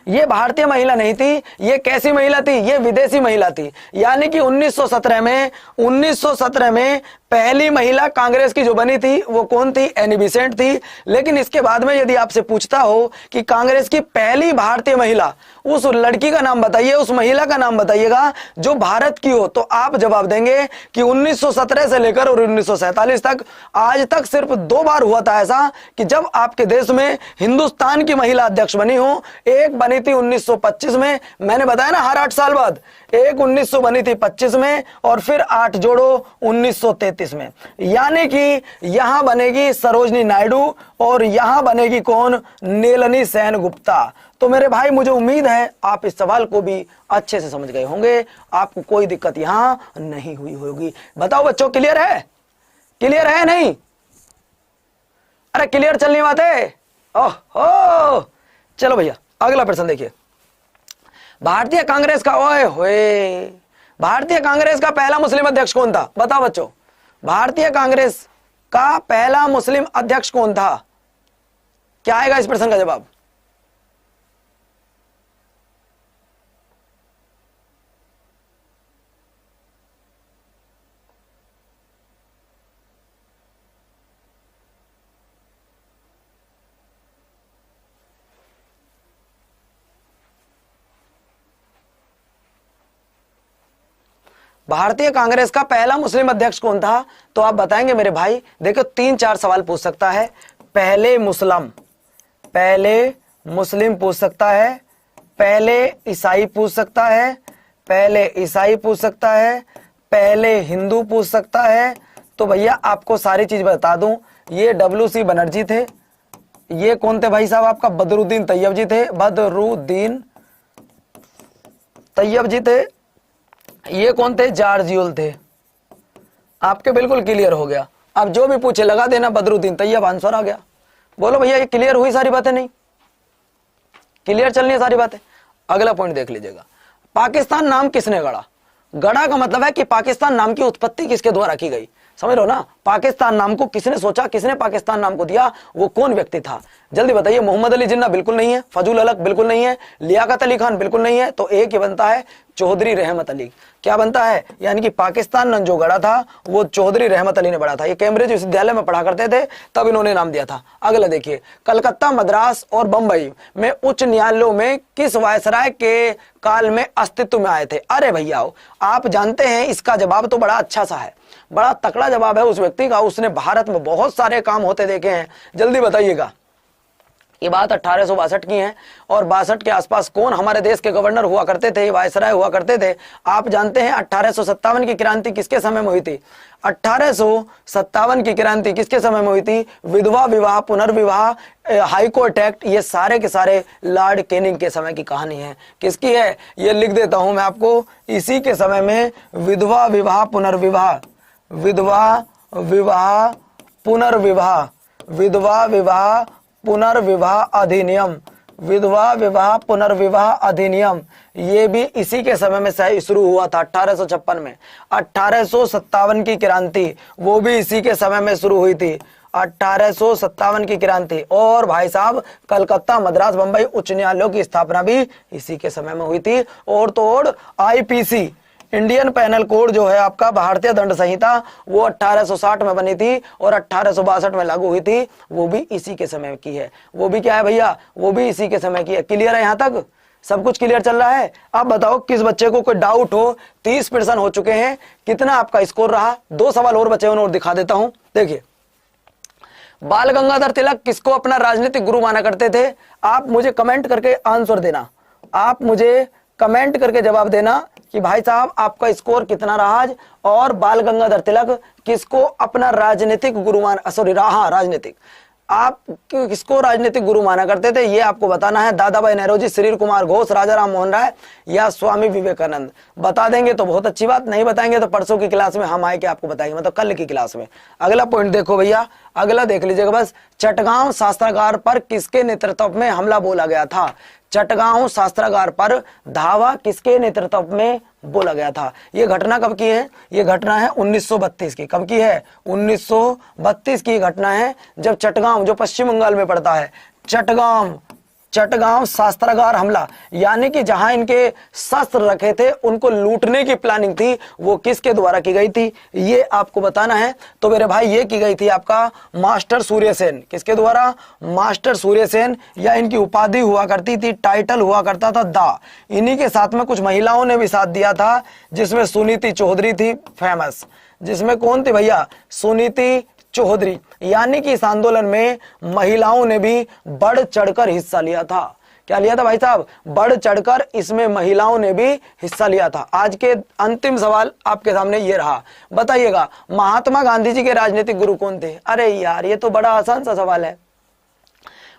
ये भारतीय महिला नहीं थी, ये कैसी महिला थी? ये विदेशी महिला थी। यानी कि 1917 में पहली महिला कांग्रेस की जो बनी थी वो कौन थी? एनी बेसेंट थी। लेकिन इसके बाद में यदि आपसे पूछता हो कि कांग्रेस की पहली भारतीय महिला, उस लड़की का नाम बताइए, उस महिला का नाम बताइएगा जो भारत की हो, तो आप जवाब देंगे कि 1917 से लेकर और 1947 तक आज तक सिर्फ 2 बार हुआ था ऐसा कि जब आपके देश में हिंदुस्तान की महिला अध्यक्ष बनी हो। एक बनी थी 1925 में, मैंने बताया ना हर 8 साल बाद। एक 1900 बनी थी 25 में और फिर 8 जोड़ो 1933 में। यानी कि यहां बनेगी सरोजनी नायडू और यहां बनेगी कौन? नेलनी सेन गुप्ता। तो मेरे भाई मुझे उम्मीद है आप इस सवाल को भी अच्छे से समझ गए होंगे, आपको कोई दिक्कत यहां नहीं हुई होगी। बताओ बच्चों, क्लियर है? क्लियर है नहीं? अरे क्लियर चलनी बात है। ओहो, चलो भैया अगला प्रश्न देखिए। भारतीय कांग्रेस का ओए होए, भारतीय कांग्रेस का पहला मुस्लिम अध्यक्ष कौन था? बताओ बच्चों, भारतीय कांग्रेस का पहला मुस्लिम अध्यक्ष कौन था? क्या आएगा इस प्रश्न का जवाब? भारतीय कांग्रेस का पहला मुस्लिम अध्यक्ष कौन था? तो आप बताएंगे मेरे भाई। देखो 3-4 सवाल पूछ सकता है। पहले मुस्लिम पूछ सकता है, पहले ईसाई पूछ सकता है, पहले हिंदू पूछ सकता है। तो भैया आपको सारी चीज बता दूं, ये WC बनर्जी थे। ये कौन थे भाई साहब? आपका बदरुद्दीन तैयब जी थे, बदरुद्दीन तैयब जी थे। ये कौन थे? जॉर्जियल थे। आपके बिल्कुल क्लियर हो गया। अब जो भी पूछे लगा देना बदरुद्दीन तैयब, आंसर आ गया। बोलो भैया ये क्लियर हुई सारी बातें? नहीं क्लियर चलनी है सारी बातें। अगला पॉइंट देख लीजिएगा, पाकिस्तान नाम किसने गढ़ा? गढ़ा का मतलब है कि पाकिस्तान नाम की उत्पत्ति किसके द्वारा की गई, समझ लो ना। पाकिस्तान नाम को किसने सोचा, किसने पाकिस्तान नाम को दिया, वो कौन व्यक्ति था? जल्दी बताइए। मोहम्मद अली जिन्ना बिल्कुल नहीं है, फजूल हक बिल्कुल नहीं है, लियाकत अली खान बिल्कुल नहीं है। तो एक ही बनता है, चौधरी रहमत अली। क्या बनता है? यानी कि पाकिस्तान जो गढ़ा था वो चौधरी रहमत अली ने गढ़ा था। ये कैम्ब्रिज विश्वविद्यालय में पढ़ा करते थे, तब इन्होंने नाम दिया था। अगला देखिए, कलकत्ता, मद्रास और बंबई में उच्च न्यायालयों में किस वायसराय के काल में अस्तित्व में आए थे? अरे भैया आप जानते हैं इसका जवाब तो बड़ा अच्छा सा है, बड़ा तकड़ा जवाब है उस व्यक्ति का। उसने भारत में बहुत सारे काम होते देखे हैं। जल्दी बताइएगा। ये बात 1862 की है। और 62 के आसपास कौन हमारे देश के गवर्नर हुआ करते थे, वायसराय हुआ करते थे? आप जानते हैं 1857 की क्रांति किसके समय में हुई थी? 1857 की क्रांति किसके समय में हुई थी? विधवा विवाह, पुनर्विवाह, हाईकोर्ट एक्ट, ये सारे के सारे लॉर्ड कैनिंग के समय की कहानी है। किसकी है? ये लिख देता हूं मैं आपको। इसी के समय में विधवा विवाह पुनर्विवाह, विधवा विवाह पुनर्विवाह, विधवा विवाह पुनर्विवाह अधिनियम, विधवा विवाह पुनर्विवाह अधिनियम, ये भी इसी के समय में शुरू हुआ था 1856 में। 1857 की क्रांति वो भी इसी के समय में शुरू हुई थी, 1857 की क्रांति। और भाई साहब कलकत्ता, मद्रास, बंबई उच्च न्यायालयों की स्थापना भी इसी के समय में हुई थी। और तो और IPC, इंडियन पैनल कोड जो है आपका, भारतीय दंड संहिता, वो 1860 में बनी थी और 1862 में लागू हुई थी। वो भी इसी के समय की है। वो भी क्या है भैया? वो भी इसी के समय की है। क्लियर है? यहां तक सब कुछ क्लियर चल रहा है? अब बताओ किस बच्चे को कोई डाउट हो। 30% हो चुके हैं। कितना आपका स्कोर रहा? 2 सवाल और बचे, उन्हें और दिखा देता हूं। देखिए, बाल गंगाधर तिलक किसको अपना राजनीतिक गुरु माना करते थे? आप मुझे कमेंट करके आंसर देना, आप मुझे कमेंट करके जवाब देना कि भाई साहब आपका स्कोर कितना रहा आज। और बाल गंगाधर तिलक किसको अपना राजनीतिक गुरु राजनीतिक, आप किसको राजनीतिक गुरु माना करते थे, ये आपको बताना है। दादा भाई नेहरू, श्री कुमार घोष, राजा राम मोहन राय या स्वामी विवेकानंद? बता देंगे तो बहुत अच्छी बात, नहीं बताएंगे तो परसों की क्लास में हम आए के आपको बताएंगे, मतलब कल की क्लास में। अगला पॉइंट देखो भैया, अगला देख लीजिएगा बस। चटगांव शस्त्रागार पर किसके नेतृत्व में हमला बोला गया था? चटगांव शस्त्रागार पर धावा किसके नेतृत्व में बोला गया था? ये घटना कब की है? ये घटना है 1932 की। कब की है? 1932 की घटना है, जब चटगांव जो पश्चिम बंगाल में पड़ता है, चटगांव शस्त्रागार हमला, यानी कि जहां इनके शस्त्र रखे थे उनको लूटने की प्लानिंग थी, वो किसके द्वारा की गई थी, ये आपको बताना है। तो मेरे भाई ये की गई थी आपका मास्टर सूर्यसेन। किसके द्वारा? मास्टर सूर्यसेन, या इनकी उपाधि हुआ करती थी, टाइटल हुआ करता था दा। इन्हीं के साथ में कुछ महिलाओं ने भी साथ दिया था, जिसमें सुनीति चौधरी थी फेमस। जिसमें कौन थी भैया? सुनीति चौधरी। यानी कि इस आंदोलन में महिलाओं ने भी बढ़ चढ़कर हिस्सा लिया था। क्या लिया था भाई साहब? बढ़ चढ़कर इसमें महिलाओं ने भी हिस्सा लिया था। आज के अंतिम सवाल आपके सामने ये रहा, बताइएगा महात्मा गांधी जी के राजनीतिक गुरु कौन थे? अरे यार ये तो बड़ा आसान सा सवाल है।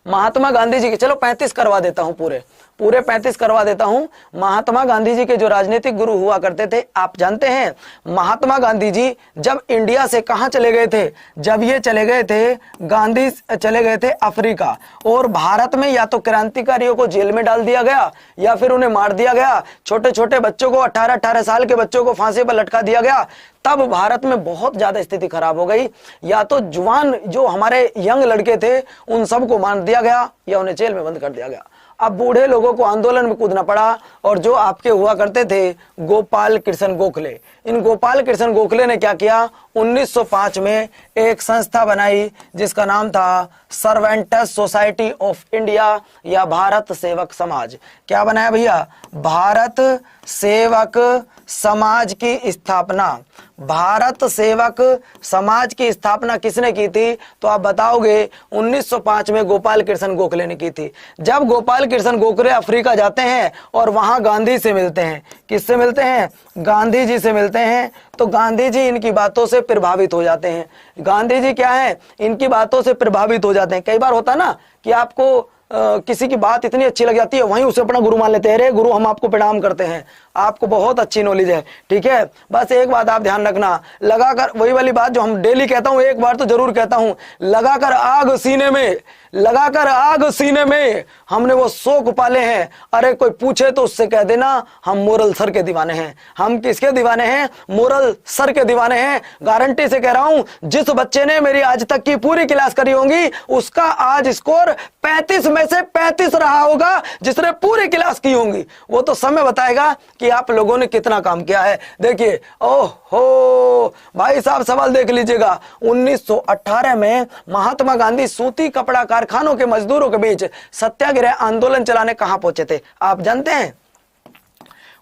महात्मा गांधी जी के, चलो 35 करवा देता हूं, पूरे 35 करवा देता हूं। महात्मा गांधी जी के जो राजनीतिक गुरु हुआ करते थे, आप जानते हैं महात्मा गांधी जी जब इंडिया से कहां चले गए थे? जब ये चले गए थे, गांधी चले गए थे अफ्रीका, और भारत में या तो क्रांतिकारियों को जेल में डाल दिया गया या फिर उन्हें मार दिया गया। छोटे छोटे बच्चों को, 18-18 साल के बच्चों को फांसी पर लटका दिया गया। तब भारत में बहुत ज्यादा स्थिति खराब हो गई। या तो जवान जो हमारे यंग लड़के थे उन सबको मार दिया गया या उन्हें जेल में बंद कर दिया गया। अब बूढ़े लोगों को आंदोलन में कूदना पड़ा और जो आपके हुआ करते थे गोपाल कृष्ण गोखले। इन गोपाल कृष्ण गोखले ने क्या किया, 1905 में एक संस्था बनाई जिसका नाम था सर्वेंटस सोसाइटी ऑफ इंडिया या भारत सेवक समाज। क्या बनाया भैया, भारत सेवक समाज की स्थापना। भारत सेवक समाज की स्थापना किसने की थी, तो आप बताओगे 1905 में गोपाल कृष्ण गोखले ने की थी। जब गोपाल कृष्ण गोखले अफ्रीका जाते हैं और वहां गांधी से मिलते हैं, किससे मिलते हैं, गांधी जी से मिलते हैं, तो गांधी जी इनकी बातों से प्रभावित हो जाते हैं। गांधी जी क्या है, इनकी बातों से प्रभावित हो जाते हैं। कई बार होता ना कि आपको किसी की बात इतनी अच्छी लग जाती है, वहीं उसे अपना गुरु मान लेते हैं। अरे गुरु हम आपको प्रणाम करते हैं, आपको बहुत अच्छी नॉलेज है, ठीक है। बस एक बात आप ध्यान रखना, लगाकर, वही वाली बात जो हम डेली कहता हूं, एक बार तो जरूर कहता हूं, लगाकर आग सीने में, लगाकर आग सीने में हमने वो शौक पाले हैं। अरे कोई पूछे तो उससे कह देना हम मोरल सर के दीवाने हैं। हम किसके दीवाने हैं, मोरल सर के दीवाने हैं। गारंटी से कह रहा हूं, जिस बच्चे ने मेरी आज तक की पूरी क्लास करी होगी उसका आज स्कोर 35 में से 35 रहा होगा। जिसने पूरी क्लास की होंगी वो तो समय बताएगा कि आप लोगों ने कितना काम किया है। देखिए, ओहो भाई साहब, सवाल देख लीजिएगा। 1918 में महात्मा गांधी सूती कपड़ा कारखानों के मजदूरों के बीच सत्याग्रह आंदोलन चलाने कहां पहुंचे थे, आप जानते हैं।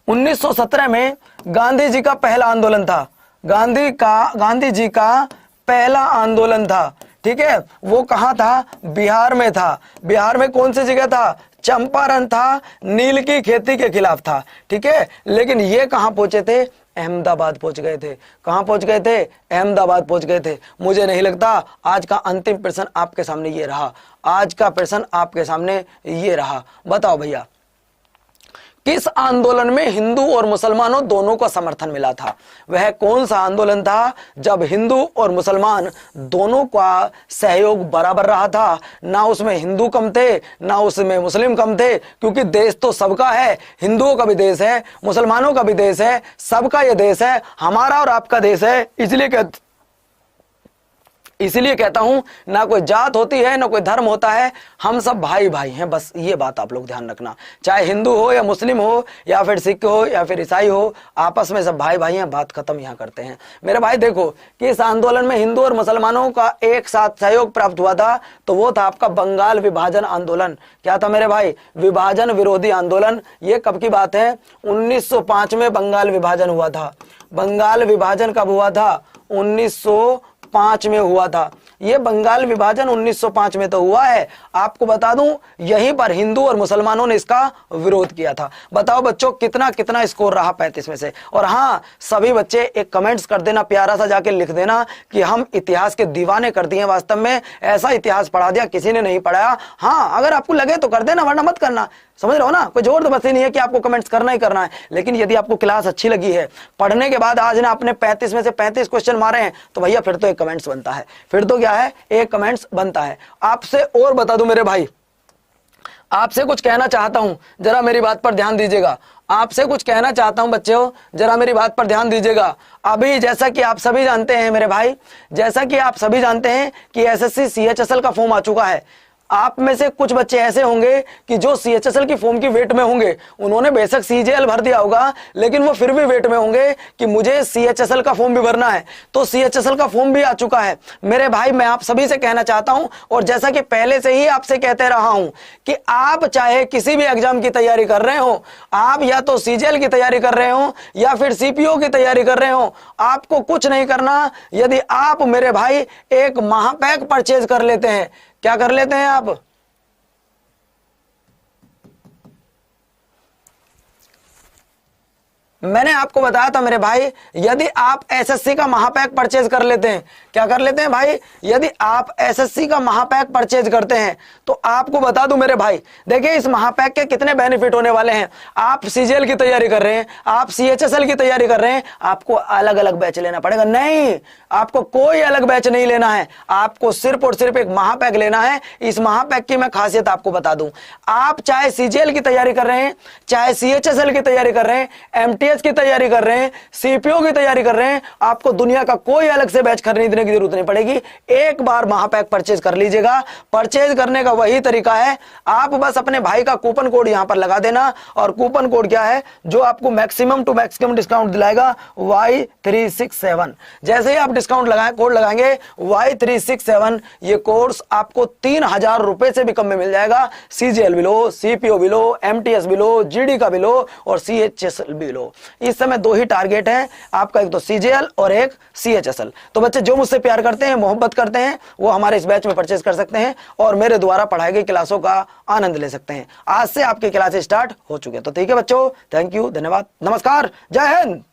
1917 में गांधी जी का पहला आंदोलन था। गांधी जी का पहला आंदोलन था, ठीक है। वो कहां था, बिहार में था। बिहार में कौन सी जगह था, चंपारण था, नील की खेती के खिलाफ था, ठीक है। लेकिन ये कहां पहुंचे थे, अहमदाबाद पहुंच गए थे। कहां पहुंच गए थे, अहमदाबाद पहुंच गए थे। मुझे नहीं लगता आज का अंतिम प्रश्न आपके सामने ये रहा। आज का प्रश्न आपके सामने ये रहा। बताओ भैया, किस आंदोलन में हिंदू और मुसलमानों दोनों को समर्थन मिला था। वह कौन सा आंदोलन था जब हिंदू और मुसलमान दोनों का सहयोग बराबर रहा था। ना उसमें हिंदू कम थे, ना उसमें मुस्लिम कम थे, क्योंकि देश तो सबका है। हिंदुओं का भी देश है, मुसलमानों का भी देश है, सबका यह देश है, हमारा और आपका देश है। इसलिए कहता हूं, ना कोई जात होती है, ना कोई धर्म होता है, हम सब भाई भाई हैं। बस ये बात आप लोग ध्यान रखना। चाहे हिंदू हो या मुस्लिम हो या फिर सिख हो या फिर ईसाई हो, आपस में सब भाई भाई हैं। बात खत्म यहां करते हैं। मेरे भाई देखो कि इस आंदोलन में हिंदू और मुसलमानों का एक साथ सहयोग प्राप्त हुआ था, तो वो था आपका बंगाल विभाजन आंदोलन। क्या था मेरे भाई, विभाजन विरोधी आंदोलन। ये कब की बात है, 1905 में बंगाल विभाजन हुआ था। बंगाल विभाजन कब हुआ था, 1905 में हुआ था। ये बंगाल विभाजन 1905 में तो हुआ है। आपको बता दूं, यहीं पर हिंदू और मुसलमानों ने इसका विरोध किया था। बताओ बच्चों कितना कितना स्कोर रहा 35 में से। और हाँ, सभी बच्चे एक कमेंट्स कर देना, प्यारा सा जाके लिख देना कि हम इतिहास के दीवाने कर दिए। वास्तव में ऐसा इतिहास पढ़ा दिया किसी ने नहीं पढ़ाया। हाँ, अगर आपको लगे तो कर देना, वरना मत करना। समझ रहे हो ना, कोई जोर जबरदस्ती नहीं है कि आपको कमेंट्स करना ही करना है। लेकिन यदि आपको क्लास अच्छी लगी है, पढ़ने के बाद आज ना आपने 35 में से 35 क्वेश्चन मारे हैं, तो भैया फिर तो एक कमेंट्स बनता है। फिर तो क्या है, एक कमेंट्स बनता है। आपसे और बता दूं मेरे भाई, आपसे कुछ कहना चाहता हूं, जरा मेरी बात पर ध्यान दीजिएगा। आपसे कुछ कहना चाहता हूं बच्चों, जरा मेरी बात पर ध्यान दीजिएगा। अभी जैसा कि आप सभी जानते हैं मेरे भाई, जैसा कि आप सभी जानते हैं कि एसएससी सीएचएसएल का फॉर्म आ चुका है। आप में से कुछ बच्चे ऐसे होंगे कि जो सीएचएसएल की फॉर्म की वेट में होंगे। उन्होंने बेशक सीजेएल भर दिया होगा, लेकिन वो फिर भी वेट में होंगे कि मुझे सीएचएसएल का फॉर्म भी भरना है। तो सीएचएसएल का फॉर्म भी आ चुका है मेरे भाई। मैं आप सभी से कहना चाहता हूं, और जैसा कि पहले से ही आपसे कहते रहा हूं, कि आप चाहे किसी भी एग्जाम की तैयारी कर रहे हो, आप या तो सीजेएल की तैयारी कर रहे हो या फिर सीपीओ की तैयारी कर रहे हो, आपको कुछ नहीं करना। यदि आप मेरे भाई एक महापैक परचेज कर लेते हैं, क्या कर लेते हैं आप, मैंने आपको बताया था मेरे भाई, यदि आप एसएससी का महापैक परचेज कर लेते हैं, क्या कर लेते हैं भाई, यदि आप एसएससी का महापैक परचेज करते हैं, तो आपको बता दूं मेरे भाई, देखिए इस महापैक के कितने बेनिफिट होने वाले हैं। आप सीजीएल की तैयारी कर रहे हैं, आप सीएचएसएल की तैयारी कर रहे हैं, आपको अलग अलग बैच लेना पड़ेगा? नहीं, आपको कोई अलग बैच नहीं लेना है। आपको सिर्फ और सिर्फ एक महापैक लेना है। इस महापैक की मैं खासियत आपको बता दूं, आप चाहे सीजीएल की तैयारी कर रहे हैं, चाहे सीएचएसएल की तैयारी कर रहे हैं, एमटी एमटीएस की तैयारी कर रहे हैं, सीपीओ की तैयारी कर रहे हैं, आपको दुनिया का कोई अलग से बैच खरीदने की जरूरत नहीं पड़ेगी। एक बार महापैक परचेज कर लीजिएगा। परचेज करने का वही तरीका है, आप बस अपने भाई का कूपन कोड यहां पर लगा देना, और कूपन कोड क्या है जो आपको मैक्सिमम टू मैक्सिमम डिस्काउंट दिलाएगा, Y367। जैसे ही आप डिस्काउंट लगाए, कोड लगाएंगे Y367, ये कोर्स आपको 3000 रुपए से भी कम में मिल जाएगा। सीजीएल भी लो, सीपीओ भी लो, एमटीएस भी लो, जीडी का भी लो और सीएचएसएल भी लो। इस समय दो ही टारगेट है आपका, एक तो सीजीएल और एक सीएचएसएल। तो बच्चे जो मुझसे प्यार करते हैं, मोहब्बत करते हैं, वो हमारे इस बैच में परचेज कर सकते हैं और मेरे द्वारा पढ़ाई गई क्लासों का आनंद ले सकते हैं। आज से आपकी क्लासेस स्टार्ट हो चुके हैं। तो ठीक है बच्चों, थैंक यू, धन्यवाद, नमस्कार, जय हिंद।